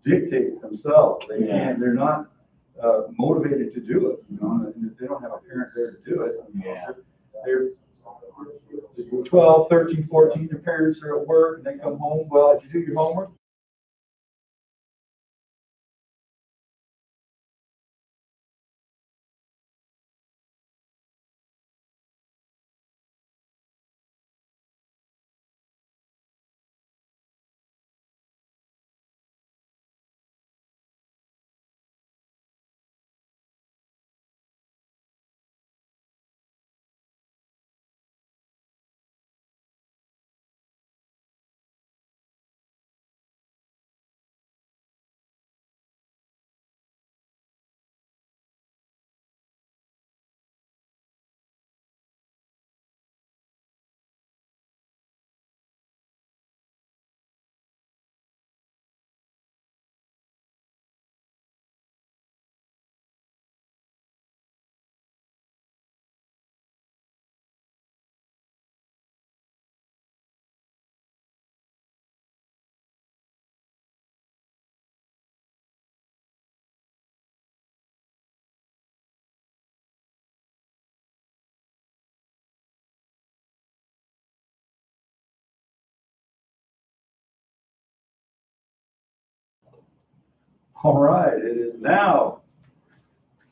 dictate themselves. They can't, they're not motivated to do it, you know, and if they don't have a parent there to do it, you know, they're 12, 13, 14, their parents are at work, and they come home, well, did you do your homework? All right, it is now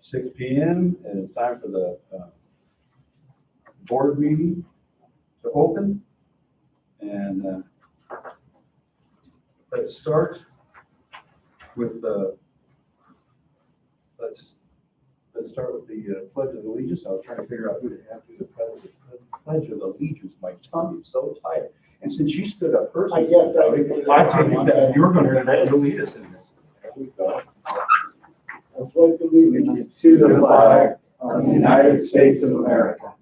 6 p.m. and it's time for the board meeting to open. And let's start with the let's start with the Pledge of Allegiance. I was trying to figure out who to have do the Pledge of Allegiance. My tongue is so tight. And since you stood up first, I guess I take it that you're going to lead us in this. There we go. I pledge allegiance To the flag of the United States of America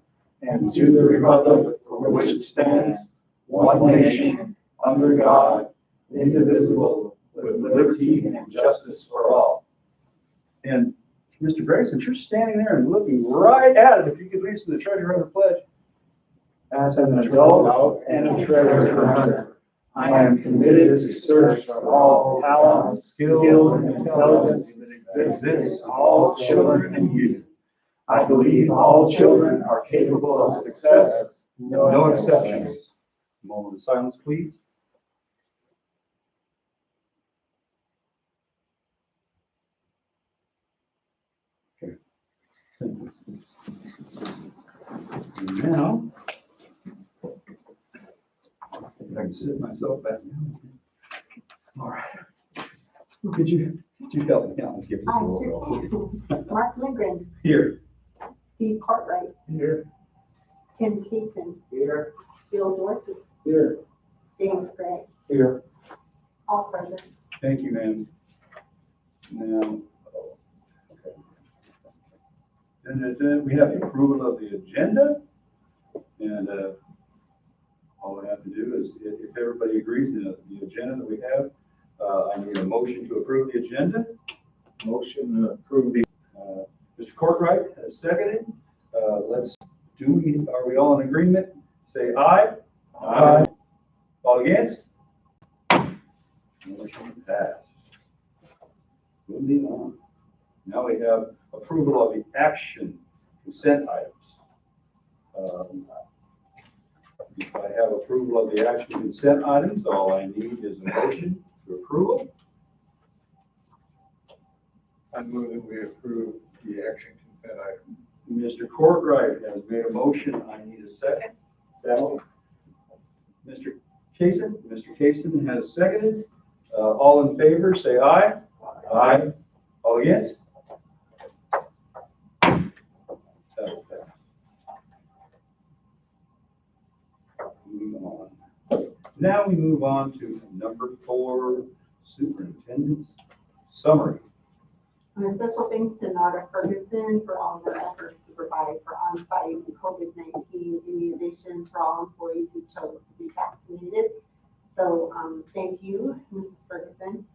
and to the republic for which it stands, one nation, under God, indivisible, with liberty and justice for all. And Mr. Gray, since you're standing there and looking right at it, if you could lead us to the treasure hunter pledge. As an adult and a treasure hunter, I am committed to search for all talents, skills, and intelligence that exist in all children and youth. I believe all children are capable of success, no exceptions. Moment of silence, please. Okay. And now, if I can sit myself back down. All right. Could you help me out and give me the I roll sure call, can. Mark Lindgren, Here. Steve Cartwright, Here. Tim Kaysen, here, Bill Dorsey, here, James Gray, Here. all present. Thank you, ma'am. Now, okay. And then we have the approval of the agenda. And all I have to do is, if everybody agrees to the agenda that we have, I need a motion to approve the agenda. motion to approve the. Mr. Courtwright has seconded. Are we all in agreement? Say aye. Aye. All against? Motion passed. Moving on. Now we have approval of the action consent items. If I have approval of the action consent items, all I need is a motion to approval. I move that we approve the action consent item. Mr. Courtwright has made a motion. I need a second. Mr. Kaysen has seconded. All in favor, say aye. Aye. All against? Moving on. Now we move on to number 4, superintendent's summary. And special thanks to Nada Ferguson for all of her efforts to provide for on-site COVID-19 immunizations for all employees who chose to be vaccinated. So thank you, Mrs. Ferguson.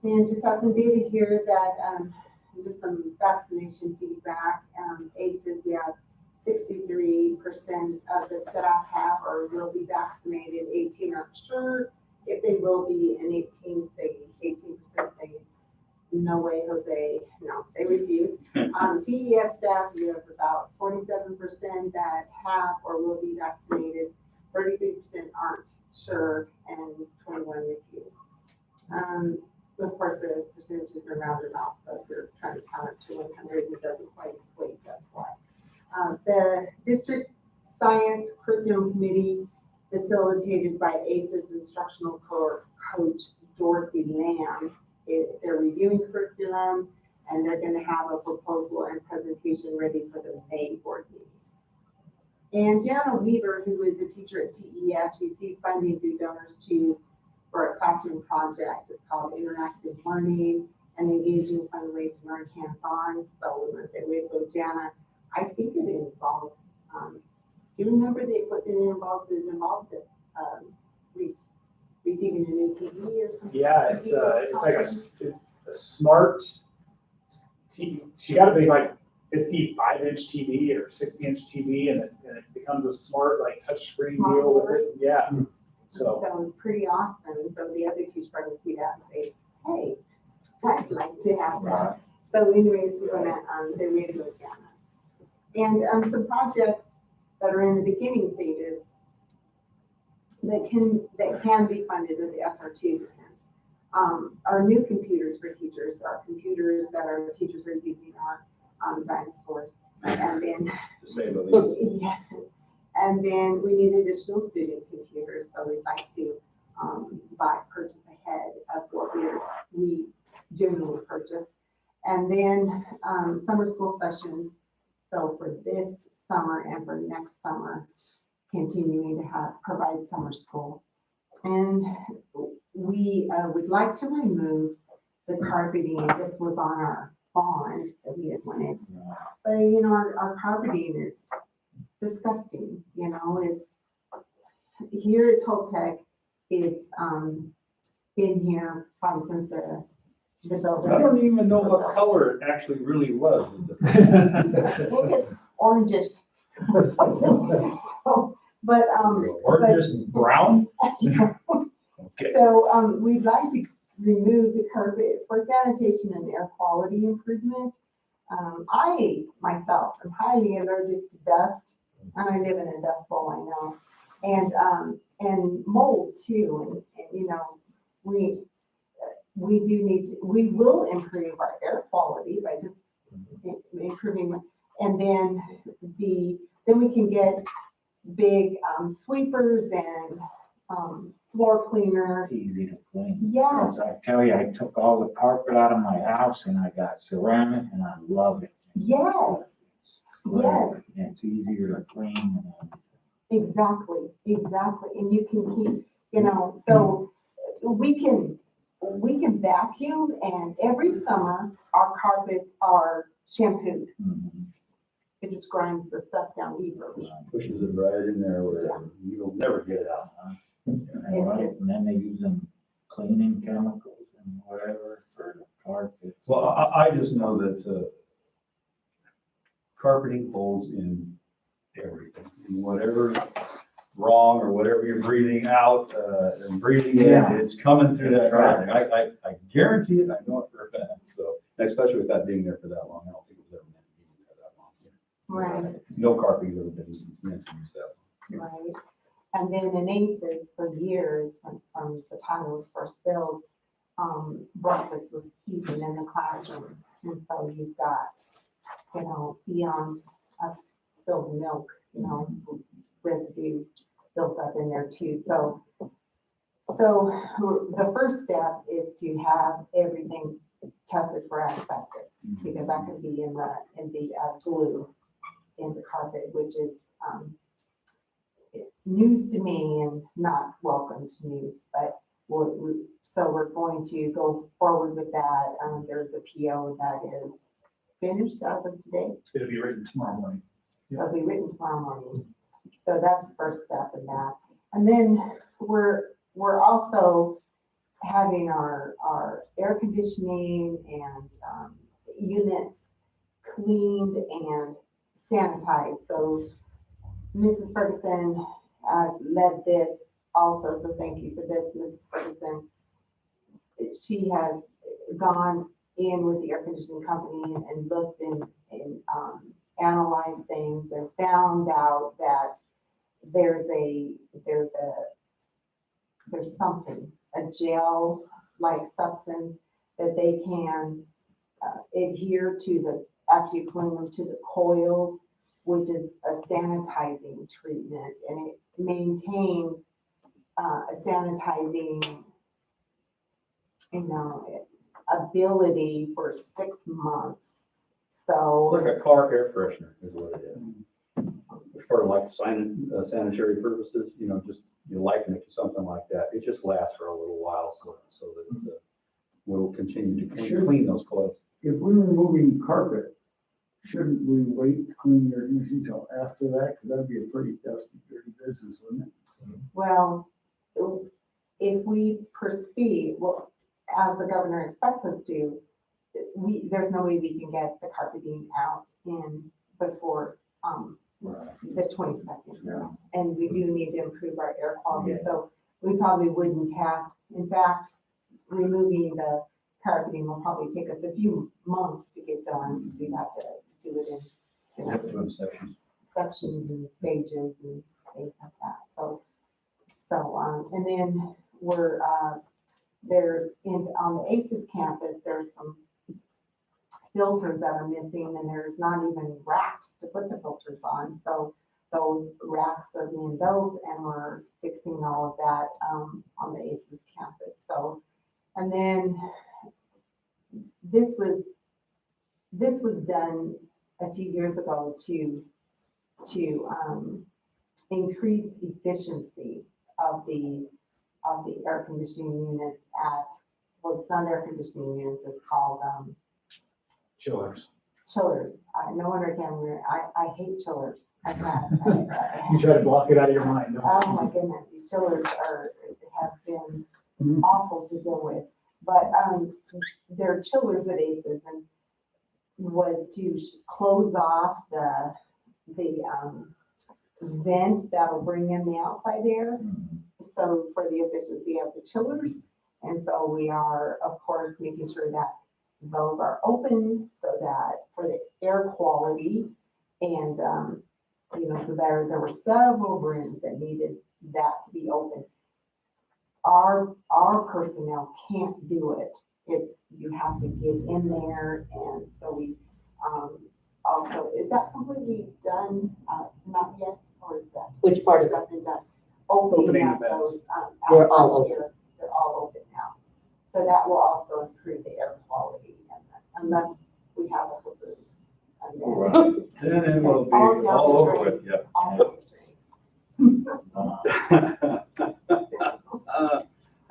And just have some data here that just some vaccination feedback. ACEs, we have 63% of the staff have or will be vaccinated, 18 aren't sure, if they will be, and 18% say, no way, Jose, no, they refuse. DES staff, you have about 47% that have or will be vaccinated, 33% aren't sure, and 21 refuse. Of course, the percentages are rounded off, so if you're trying to count it to 100, it doesn't quite equate, that's why. The district science curriculum committee, facilitated by ACE's instructional coach, Dorothy Lamb, they're reviewing curriculum, and they're gonna have a proposal and presentation ready for the May board meeting. And Jana Weaver, who is a teacher at TES, received funding through Donors Choose for a classroom project. It's called Interactive Learning and Engaging Fun Way to Learn Hands-On. So we're gonna say, wait, go Jana. I think it involves, do you remember the equipment it involves? Is involved in receiving a new TV or something? Yeah, it's like a smart TV. She got a big like 55-inch TV or 60-inch TV, and it becomes a smart like touch screen deal with it. Yeah. So pretty awesome. So the other two try to see that and say, hey, I'd like to have that. So anyways, we're gonna, they're ready to go down. And some projects that are in the beginning stages that can be funded with the SR2 grant. Our new computers for teachers are computers that our teachers are using are dinosaurs. And then, To say the least. yeah. And then we need additional student computers, so we'd like to purchase ahead of what we generally purchase. And then summer school sessions. So for this summer and for next summer, continuing to provide summer school. And we would like to remove the carpeting. This was on our bond that we had wanted. But you know, our carpeting is disgusting. You know, it's here at Toltec. It's been here probably since the building. I don't even know what color it actually really was. I think it's orangish. So, but Orange and brown? yeah. Okay. So we'd like to remove the carpet for sanitation and air quality improvement. I myself am highly allergic to dust, and I live in a dust bowl, I know, and mold too. And you know, we will improve our air quality by just improving, and then we can get big sweepers and floor cleaners. It's easy to clean. Yes. 'Cause I tell you, I took all the carpet out of my house and I got ceramic and I love it. Yes. Yes. And it's easier to clean. Exactly. And you can keep, you know, so we can vacuum, and every summer our carpets are shampooed. It just grinds the stuff down deeper. Pushes it right in there where you'll never get it out. And then they use them cleaning chemicals and whatever for the carpets. Well, I just know that carpeting holds in everything, and whatever's wrong or whatever you're breathing out and breathing in, Yeah. it's coming through that Right. carpet. I guarantee it, I know it for a fact, so, especially with that being there for that long, I don't think it was ever meant to be there that long. Right. No carpeting's ever been meant to use that. Right. And then in ACES for years, from the time it was first built, breakfast was eaten in the classrooms. And so you've got, you know, eons of spilled milk, you know, residue built up in there too. So the first step is to have everything tested for asbestos, because that could be in the glue in the carpet, which is news to me and not welcome to news, but we're going to go forward with that. There's a PO that is finished as of today. It's gonna be written tomorrow morning. It'll be written tomorrow morning. So that's the first step in that. And then we're also having our air conditioning and units cleaned and sanitized. So Mrs. Ferguson has led this also, so thank you for this, Mrs. Ferguson. She has gone in with the air conditioning company and looked and analyzed things and found out that there's something, a gel-like substance that they can adhere to after you clean them, to the coils, which is a sanitizing treatment, and it maintains a sanitizing, ability for 6 months. So. Like a car air freshener is what it is. For like sanitary purposes, just you liken it to something like that. It just lasts for a little while, so that we'll continue to clean those coils. If we were moving carpet, shouldn't we wait to clean your conditioning until after that? Because that'd be a pretty dusty, dirty business, wouldn't it? Well, if we proceed, well, as the governor expects us to, there's no way we can get the carpeting out before the 22nd. Yeah. And we do need to improve our air quality, Yeah. so we probably wouldn't have, in fact, removing the carpeting will probably take us a few months to get done, because we'd have to do it in sections and stages and things like that. So, and then on the ACES campus, there's some filters that are missing, and there's not even racks to put the filters on. So those racks are being built, and we're fixing all of that on the ACES campus. So, and then this was done a few years ago to increase efficiency of the air conditioning units well, it's not air conditioning units, it's called Chillers. chillers. No wonder again, I hate chillers. You try to block it out of your mind, don't you? Oh my goodness, these chillers have been awful to deal with. But they're chillers at ACES, and was to close off the vent that'll bring in the outside air. So for the efficiency of the chillers. And so we are, of course, making sure that those are open, so that for the air quality, and so there were several rooms that needed that to be open. Our personnel can't do it. You have to get in there, and so we also, is that completely done? Not yet, or is that? Which part Has of it? that been done? Opening up the vents. those, They're all outside open. air. They're all open now. So that will also improve the air quality, unless we have a balloon. And then Right. Then it will It's be all down all the over drain. with, yep. all the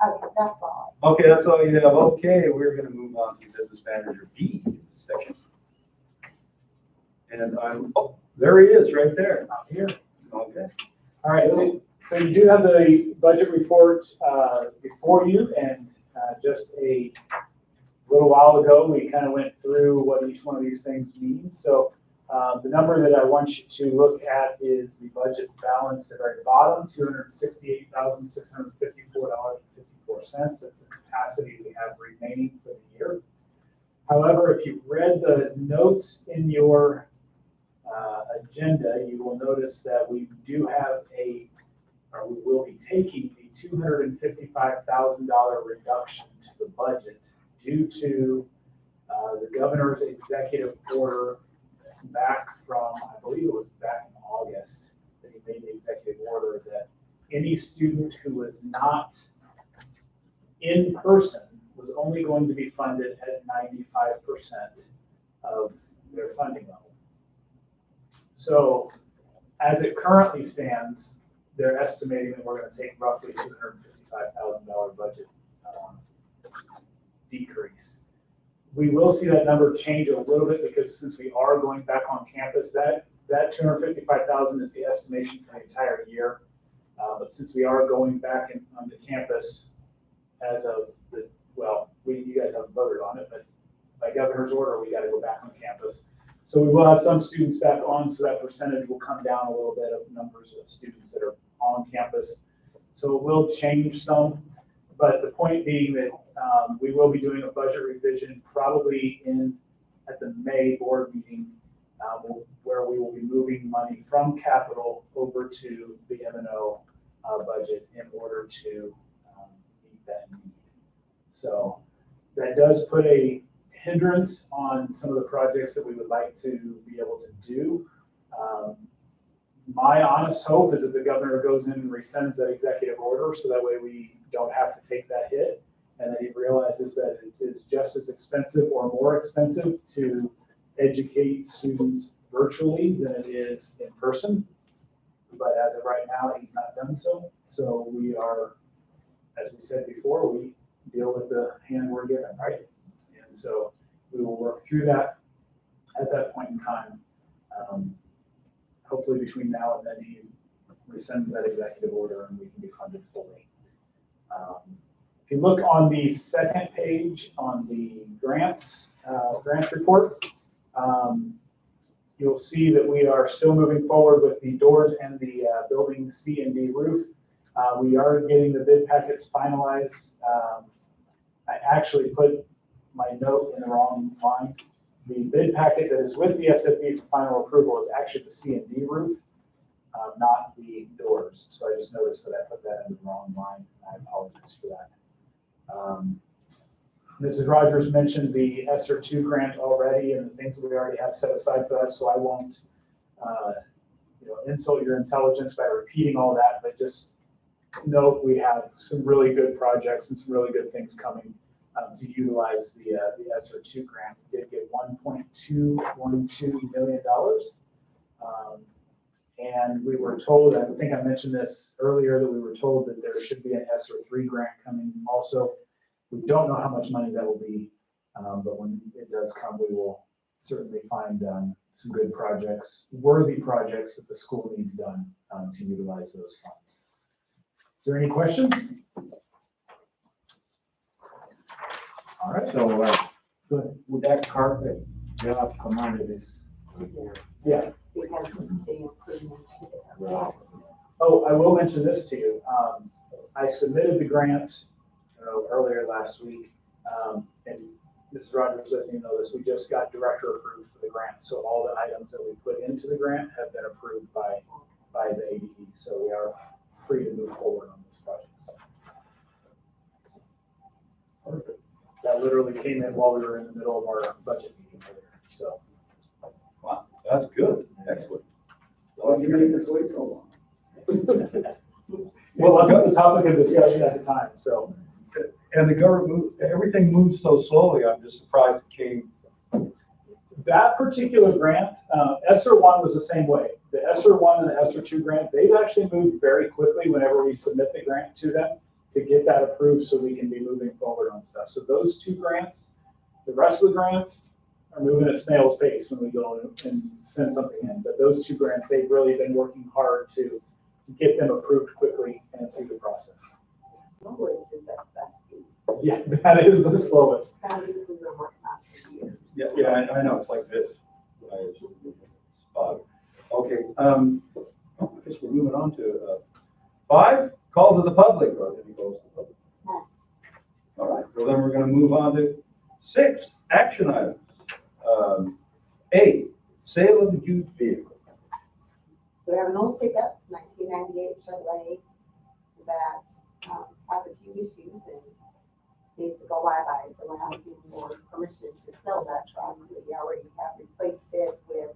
Okay, that's all. Okay, that's all you have. Okay, we're gonna move on to business manager B section. And there he is, right there. Out here. Okay. All right, so you do have the budget report before you, and just a little while ago, we kind of went through what each one of these things means. So the number that I want you to look at is the budget balance at the very bottom, $268,654.54. That's the capacity we have remaining for the year. However, if you've read the notes in your agenda, you will notice that we do have we will be taking a $255,000 reduction to the budget due to the governor's executive order back from, I believe it was back in August, that he made the executive order that any student who was not in person was only going to be funded at 95% of their funding level. So as it currently stands, they're estimating that we're going to take roughly $255,000 budget decrease. We will see that number change a little bit, because since we are going back on campus, that 255,000 is the estimation for the entire year. But since we are going back on the campus as of you guys haven't voted on it, but by governor's order, we got to go back on campus. So we will have some students back on, so that percentage will come down a little bit of numbers of students that are on campus. So it will change some, but the point being that we will be doing a budget revision probably at the May board meeting, where we will be moving money from capital over to the M&O budget in order to meet that need. So that does put a hindrance on some of the projects that we would like to be able to do. My honest hope is that the governor goes in and rescinds that executive order, so that way we don't have to take that hit, and that he realizes that it is just as expensive or more expensive to educate students virtually than it is in person. But as of right now, he's not done so. So we are, as we said before, we deal with the hand we're given, right? And so we will work through that at that point in time. Hopefully between now and then he rescinds that executive order and we can be funded fully. If you look on the second page on the grants report, you'll see that we are still moving forward with the doors and the building C and D roof. We are getting the bid packets finalized. I actually put my note in the wrong line. The bid packet that is with the SFB for final approval is actually the C and D roof, not the doors. So I just noticed that I put that in the wrong line. I apologize for that. Mrs. Rogers mentioned the ESSER 2 grant already and the things that we already have set aside for that, so I won't insult your intelligence by repeating all that, but just note we have some really good projects and some really good things coming to utilize the ESSER 2 grant. We did get $1.212 million. And we were told, I think I mentioned this earlier, that we were told that there should be an ESSER 3 grant coming also. We don't know how much money that will be, but when it does come, we will certainly find some good projects, worthy projects that the school needs done to utilize those funds. Is there any questions? All right. So, Good. would that carpet job come out of this? Yeah. We have the improvement to the. Right. Oh, I will mention this to you. I submitted the grant earlier last week, and Mrs. Rogers doesn't even know this. We just got director approved for the grant, so all the items that we put into the grant have been approved by the ADE. So we are free to move forward on these projects. Perfect. That literally came in while we were in the middle of our budget meeting earlier. So. Wow, that's good. Excellent. Why did you make us wait so long? Well, it wasn't the topic of discussion at the time, so. And the government, everything moves so slowly, I'm just surprised it came. That particular grant, ESSER 1 was the same way. The ESSER 1 and the ESSER 2 grant, they've actually moved very quickly whenever we submit the grant to them to get that approved so we can be moving forward on stuff. So those two grants, the rest of the grants are moving at snail's pace when we go and send something in. But those two grants, they've really been working hard to get them approved quickly and through the process. Slowest is that stuff. Yeah, that is the slowest. Salaries we've been working on for years. Yeah, I know, it's like this. Spot. Okay, I guess we're moving on to 5, call to the public, or did he go to the public? No. All right, well then we're gonna move on to 6, action items. A, sale of the used vehicle. So we have an old pickup, 1998 Chevrolet, that has a few issues and needs to go bye-bye. So we're asking for permission to sell that truck. We already have replaced it with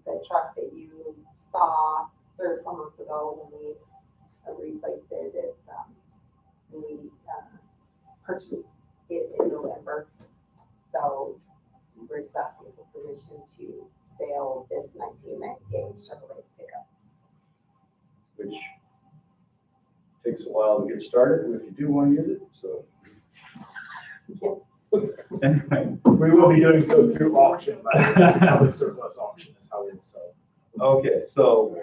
the truck that you saw 3 or 4 months ago when we replaced it. It's, we purchased it in November. So we're just asking for permission to sell this 1998 Chevrolet pickup. Which takes a while to get started if you do want to use it, so. Anyway, We will be doing so through auction, public surplus auction is how we sell. okay, so,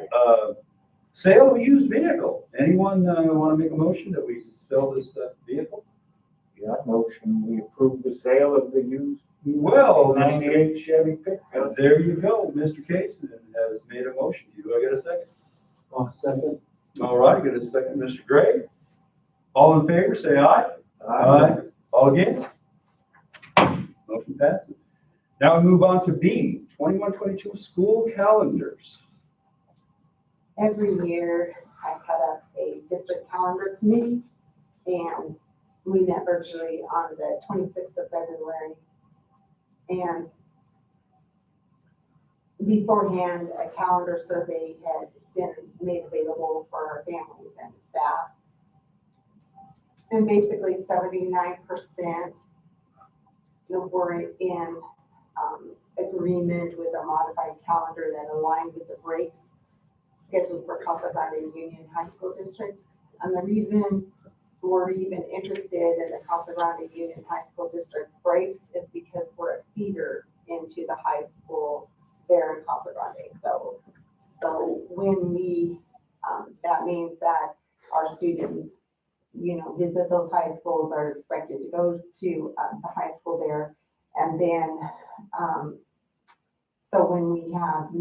sale of a used vehicle. Anyone want to make a motion that we sell this vehicle? Yeah, motion, we approve the sale of the used Well, 98 Chevy pickup. there you go, Mr. Casey has made a motion. Do I get a second? I'll second. All right, right, get a second, Mr. Gray. All in favor, say aye. Aye. All against? Motion passes. Now we move on to B, 21-22 school calendars. Every year, I head up a district calendar committee, and we met virtually on the 26th of February. And beforehand, a calendar survey had been made available for our families and staff. And basically 79% were in agreement with a modified calendar that aligned with the breaks scheduled for Casa Grande Union High School District. And the reason we're even interested in the Casa Grande Union High School District breaks is because we're a feeder into the high school there in Casa Grande. So when we, that means that our students, visit those high schools, are expected to go to the high school there. And then, so when we have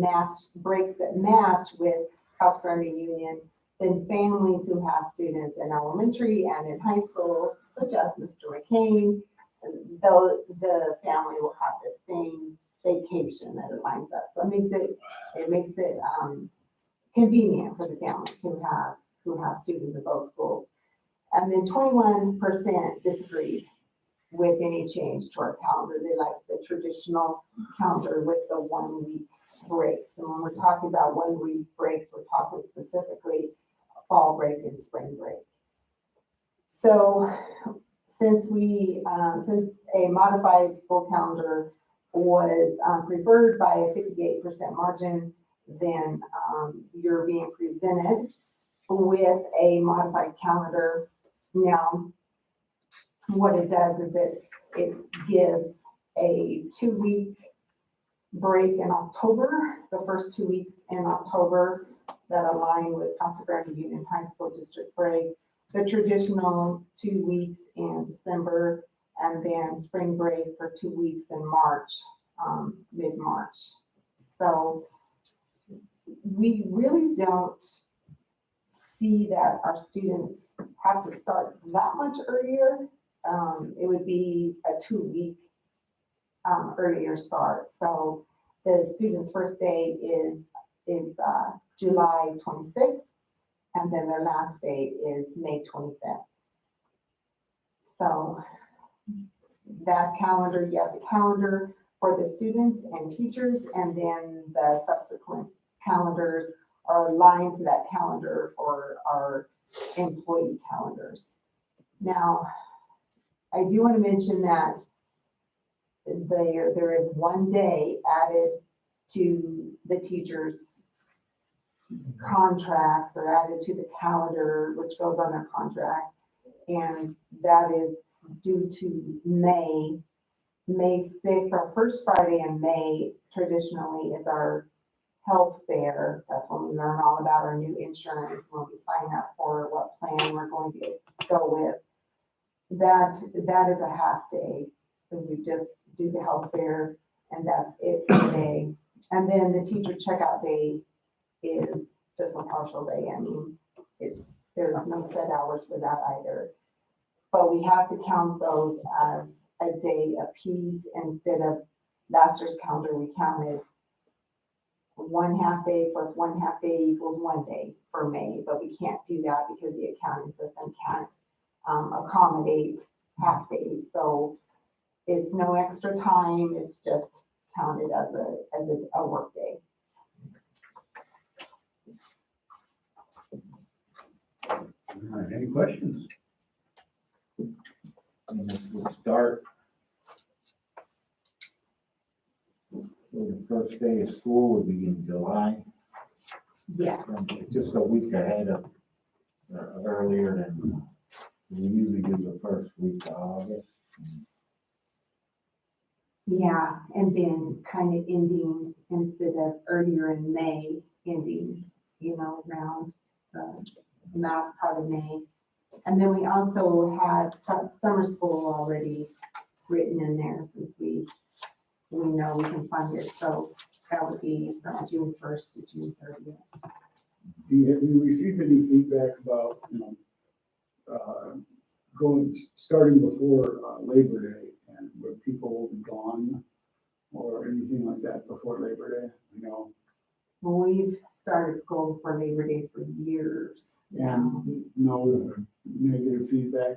breaks that match with Casa Grande Union, then families who have students in elementary and in high school, such as Mr. McCain, though the family will have the same vacation that it lines up. So it makes it convenient for the families who have students at both schools. And then 21% disagreed with any change to our calendar. They like the traditional calendar with the 1 week breaks. And when we're talking about 1 week breaks, we're talking specifically fall break and spring break. So since a modified school calendar was preferred by a 58% margin, then you're being presented with a modified calendar. Now, what it does is it gives a 2 week break in October, the first 2 weeks in October that align with Casa Grande Union High School District break, the traditional 2 weeks in December, and then spring break for 2 weeks in March, mid-March. So we really don't see that our students have to start that much earlier. It would be a 2 week earlier start. So the student's first day is July 26th, and then their last day is May 25th. So that calendar, you have the calendar for the students and teachers, and then the subsequent calendars are aligned to that calendar for our employee calendars. Now, I do want to mention that there is 1 day added to the teachers' contracts, or added to the calendar, which goes on their contract, and that is due to May 6th. Our first Friday in May traditionally is our health fair. That's when we learn all about our new insurance, when we sign up for what plan we're going to go with. That is a half day. We just do the health fair, and that's it for the day. And then the teacher checkout day is just a partial day. I mean, there's no set hours for that either. But we have to count those as a day apiece. Instead of last year's calendar, we counted 1 half day plus 1 half day equals 1 day for May, but we can't do that because the accounting system can't accommodate half days. So it's no extra time, it's just counted as a work day. All right, any questions? And this will start the first day of school will be in July. Yes. Just a week ahead of, earlier than we usually do the first week of August. Yeah, and then kind of ending instead of earlier in May, ending, around the last part of May. And then we also had summer school already written in there, since we know we can fund it. So that would be from June 1st to June 30th. have you received any feedback about, starting before Labor Day, and where people will be gone or anything like that before Labor Day? We've started school for Labor Day for years. And no negative feedback?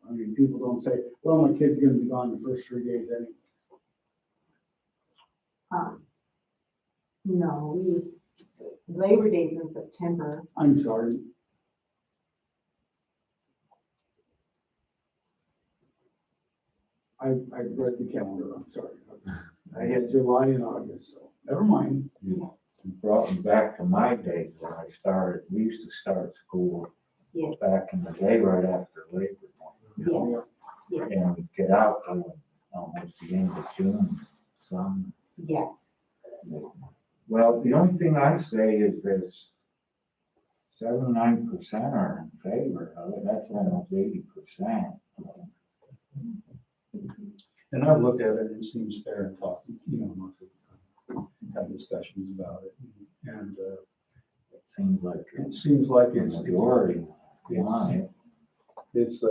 I mean, people don't say, well, my kid's gonna be gone the first 3 days anyway. No, Labor Day's in September. I'm sorry. I read the calendar, I'm sorry. I had July and August, so never mind. You brought me back to my days when I started, we used to start school Yes, back in the day right after Labor Day. yes, yes, And we'd get out till almost the end of June, some. yes, yes. Well, the only thing I say is there's 79% are in favor of it, that's almost 80%. And I've looked at it, and it seems fair and talk, have discussions about it. And It seems like it seems like the it's majority behind it. It's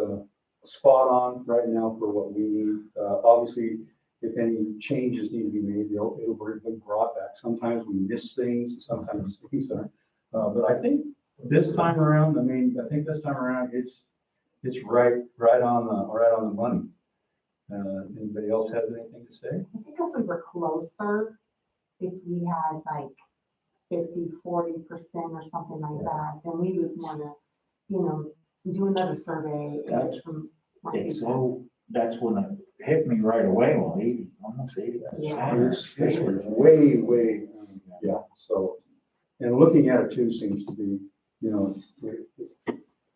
spot on right now for what we need. Obviously, if any changes need to be made, it'll be brought back. Sometimes we miss things, sometimes things aren't. But I think this time around, it's right on the money. Anybody else has anything to say? I think if we were closer, if we had like 50-40% or something like that, then we would wanna, do another survey and get That's- some. more It's feedback. so, that's when it hit me right away, well, 80, almost 80%. Yeah. It's way, yeah, so, and looking at it too seems to be,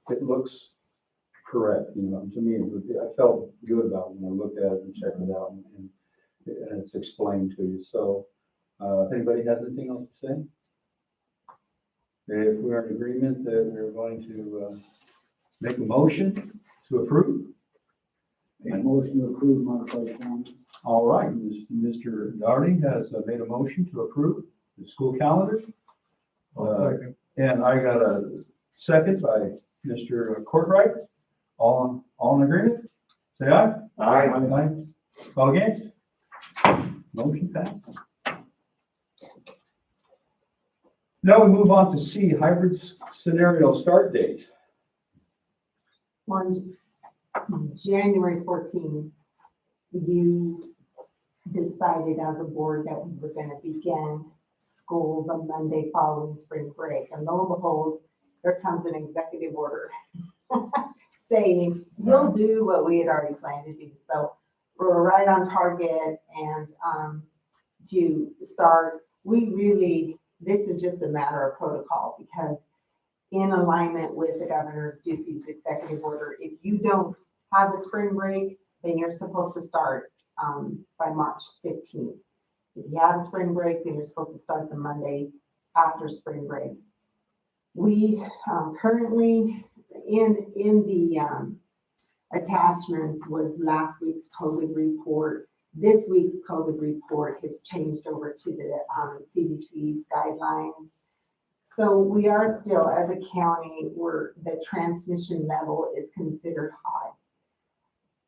it looks correct, to me, I felt good about it when I looked at it and checked it out and it's explained to you. So, if anybody has anything else to say? If we're in agreement that we're going to make a motion to approve. A motion to approve modified calendar. All right, Mr. Darty has made a motion to approve the school calendar. And I got a second by Mr. Courtright. All in agreement? Say aye. Aye. All against? Motion passed. Now we move on to C, hybrid scenario start date. On January 14th, you decided as a board that we were gonna begin school the Monday following spring break. And lo and behold, there comes an executive order saying, you'll do what we had already planned to do. So we're right on target and to start, this is just a matter of protocol because in alignment with the Governor Ducey's executive order, if you don't have a spring break, then you're supposed to start by March 15th. If you have a spring break, then you're supposed to start the Monday after spring break. We currently, in the attachments was last week's COVID report. This week's COVID report has changed over to the CDC's guidelines. So we are still, as a county, where the transmission level is considered high.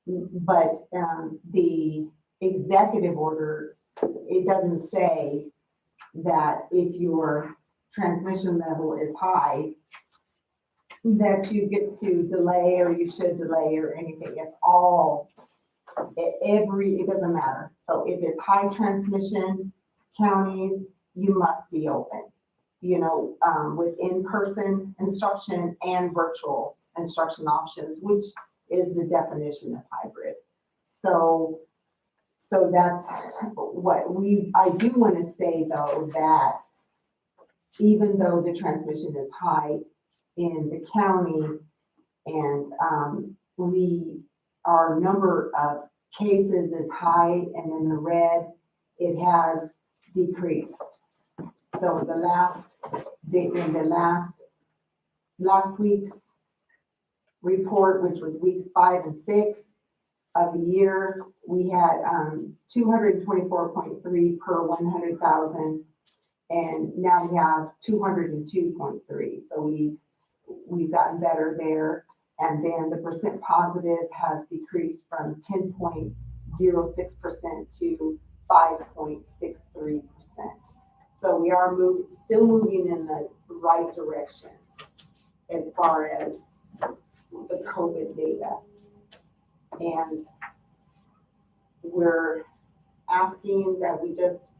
But the executive order, it doesn't say that if your transmission level is high, that you get to delay or you should delay or anything. It's all, it doesn't matter. So if it's high transmission counties, you must be open, with in-person instruction and virtual instruction options, which is the definition of hybrid. So that's what I do want to say though, that even though the transmission is high in the county and our number of cases is high and in the red, it has decreased. So in the last week's report, which was weeks 5 and 6 of the year, we had 224.3 per 100,000. And now we have 202.3, so we've gotten better there. And then the percent positive has decreased from 10.06% to 5.63%. So we are still moving in the right direction as far as the COVID data. And we're asking that we just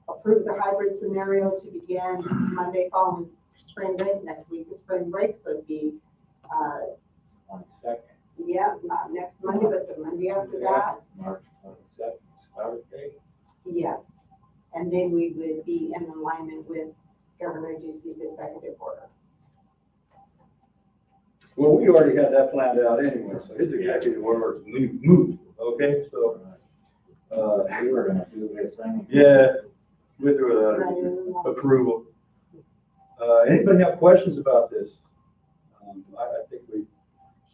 approve the hybrid scenario to begin Monday following spring break. Next week is spring break, so it'd be, 22nd, yeah, not next Monday, but the Monday after that. March 22nd, start date. Yes. And then we would be in alignment with Governor Ducey's executive order. Well, we already had that planned out anyway, so his executive order moved, okay, so, We were gonna do this thing. yeah, with or without approval. Anybody have questions about this? I think we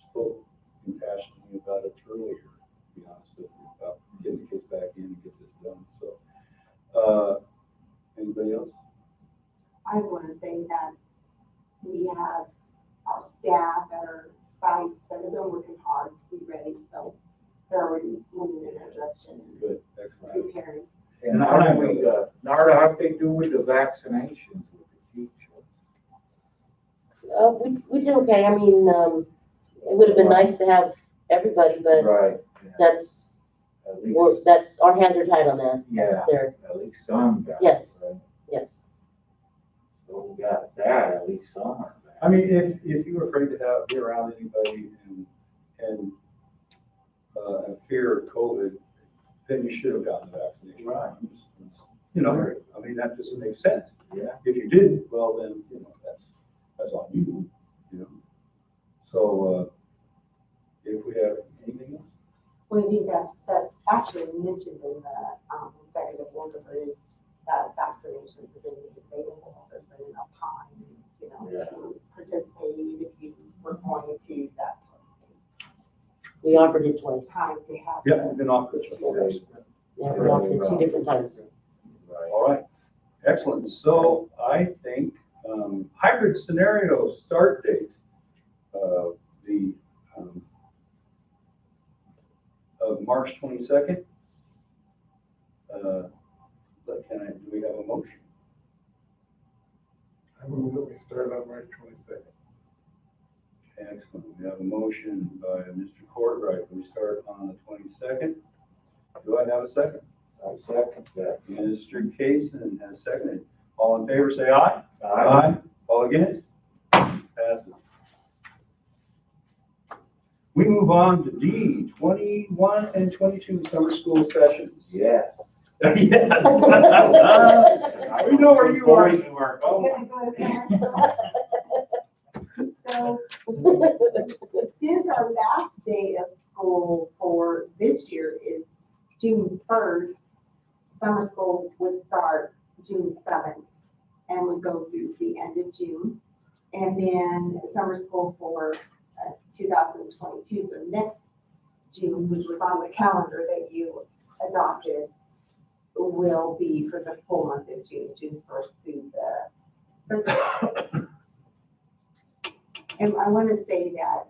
spoke compassionately about it earlier, to be honest with you, about getting the kids back in and get this done, so. Anybody else? I just want to say that we have our staff at our sites that have been working hard to be ready, so they're already moving in that direction Good, and excellent. preparing. And how do we, Narda, how they do with the vaccinations with the future? We did okay. I mean, it would have been nice to have everybody, but Right. Yeah. that's, At least, that's, our hands are tied on that. Yeah. That's there. at least some got it, Yes. right? Yes. So we got that, at least some are back. I mean, if you were afraid to be around anybody and fear of COVID, then you should have gotten the vaccination. Right. You know, I mean, that just makes sense. Yeah. If you didn't, well, then, you know, that's on you, you know. So, if we have anything else? Well, I think that's actually mentioned in the executive order is that vaccinations have been available. There's been enough time, you know, Yeah. to participate if you were going to, that sort of thing. We offered it twice. Time to have. Yep, we've been off the before. Yeah, we offered it 2 different times. Right. All right, excellent. So I think hybrid scenario start date, of March 22nd. But do we have a motion? I move that we start on March 22nd. Excellent. We have a motion by Mr. Courtright. We start on the 22nd. Do I have a second? I second that. Mr. Kaysen has seconded. All in favor, say aye. Aye. All against? Passes. We move on to D, 21 and 22 summer school sessions. Yes. Yes. We know where you are. We're gonna go to summer school. So, since our last day of school for this year is June 3rd, summer school would start June 7th and would go through the end of June. And then summer school for 2022, so next June, which was on the calendar that you adopted, will be for the full month of June, June 1st through the 3rd. And I want to say that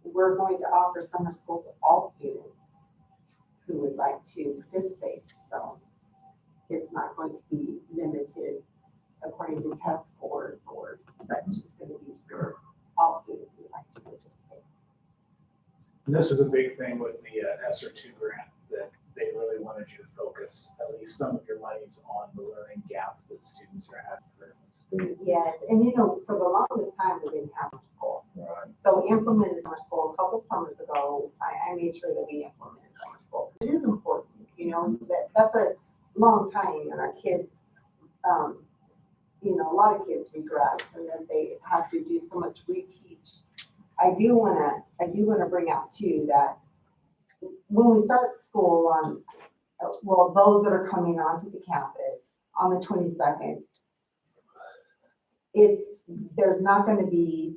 we're going to offer summer school to all students who would like to participate. So it's not going to be limited according to test scores or such. It's going to be for all students who would like to participate. And this was a big thing with the SR2 grant, that they really wanted you to focus at least some of your monies on the learning gap that students are having. Yes, and you know, for the longest time, we didn't have summer school. Right. So we implemented summer school a couple summers ago. I made sure that we implemented summer school. It is important, you know, that's a long time, and our kids, you know, a lot of kids regress, and then they have to do so much reteach. I do wanna bring out too that when we start school on, well, those that are coming onto the campus on the 22nd, there's not going to be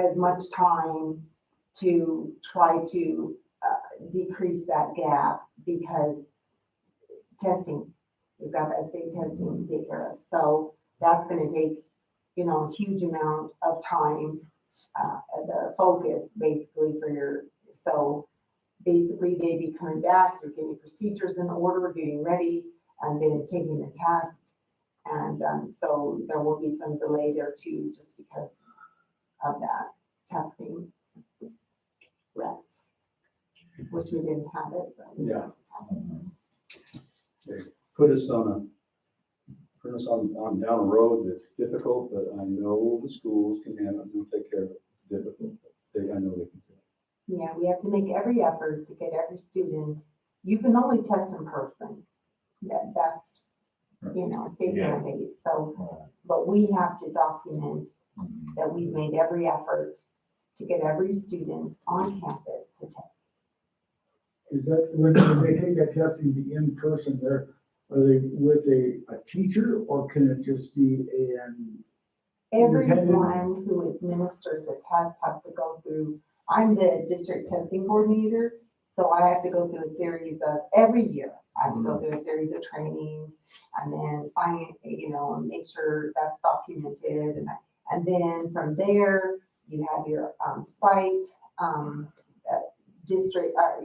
as much time to try to decrease that gap because testing we've got that state testing to take care of. So that's gonna take, a huge amount of time, the focus basically so basically they'd be coming back, you're getting procedures in order, getting ready, and then taking the test. And, so there will be some delay there too, just because of that testing reps, which we didn't have it, but. Yeah. They put us on down a road that's difficult, but I know the schools can handle it and take care of it. It's difficult, but I know they can do it. Yeah, we have to make every effort to get every student, you can only test in person. That's, a state Yeah. mandate, so, but we have to document that we've made every effort to get every student on campus to test. Is that, when they take that testing, the in-person there, are they with a teacher, or can it just be Everyone who administers the test has to go through, I'm the district testing coordinator, so I have to go through a series of, every year, I have to go through a series of trainings and then sign, and make sure that's documented. And then from there, you have your site,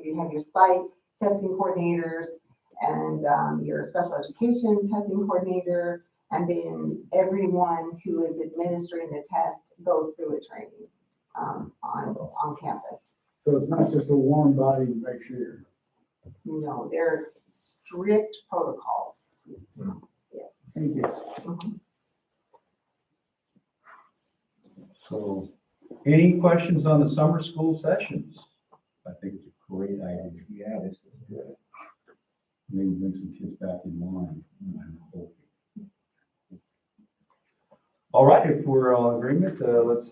you have your site testing coordinators and your special education testing coordinator. And then everyone who is administering the test goes through a training on campus. so it's not just a warm body to make sure? No, they're strict protocols. Hmm. Yes. Thank you. Mhm. So, any questions on the summer school sessions? I think it's a great idea. Yeah, this is good. Maybe bring some kids back in line. All right, if we're all in agreement, let's,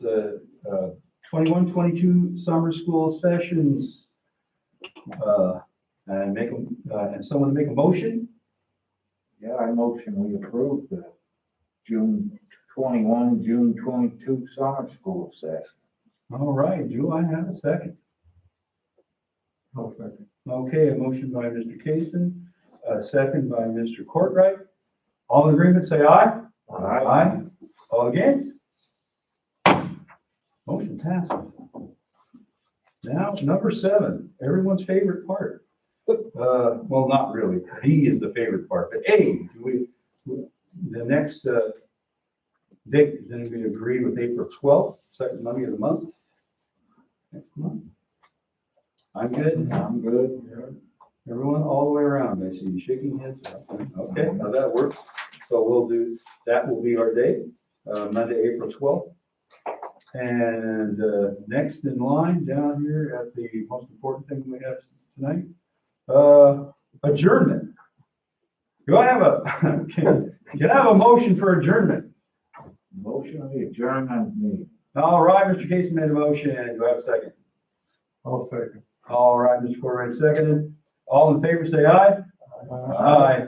21, 22 summer school sessions. And make them, and someone make a motion? Yeah, I motion we approve the June 21, June 22 summer school session. All right, do I have a second? No second. Okay, a motion by Mr. Kaysen, a second by Mr. Courtright. All in agreement, say aye. Aye. All against? Motion passes. Now, number 7, everyone's favorite part. Well, not really. B is the favorite part, but A, the next date, does anybody agree with April 12th, second Monday of the month? Next month? I'm good. I'm good. Everyone all the way around, I see you shaking heads. Okay, now that works. So we'll do, that will be our date, Monday, April 12th. And next in line down here at the most important thing we have tonight, adjournment. Do I have can I have a motion for adjournment? Motion we adjourn on me. All right, Mr. Casey made a motion. Do I have a second? I'll second. All right, Mr. Courtright seconded. All in favor, say aye. Aye.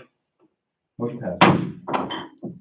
Motion passes.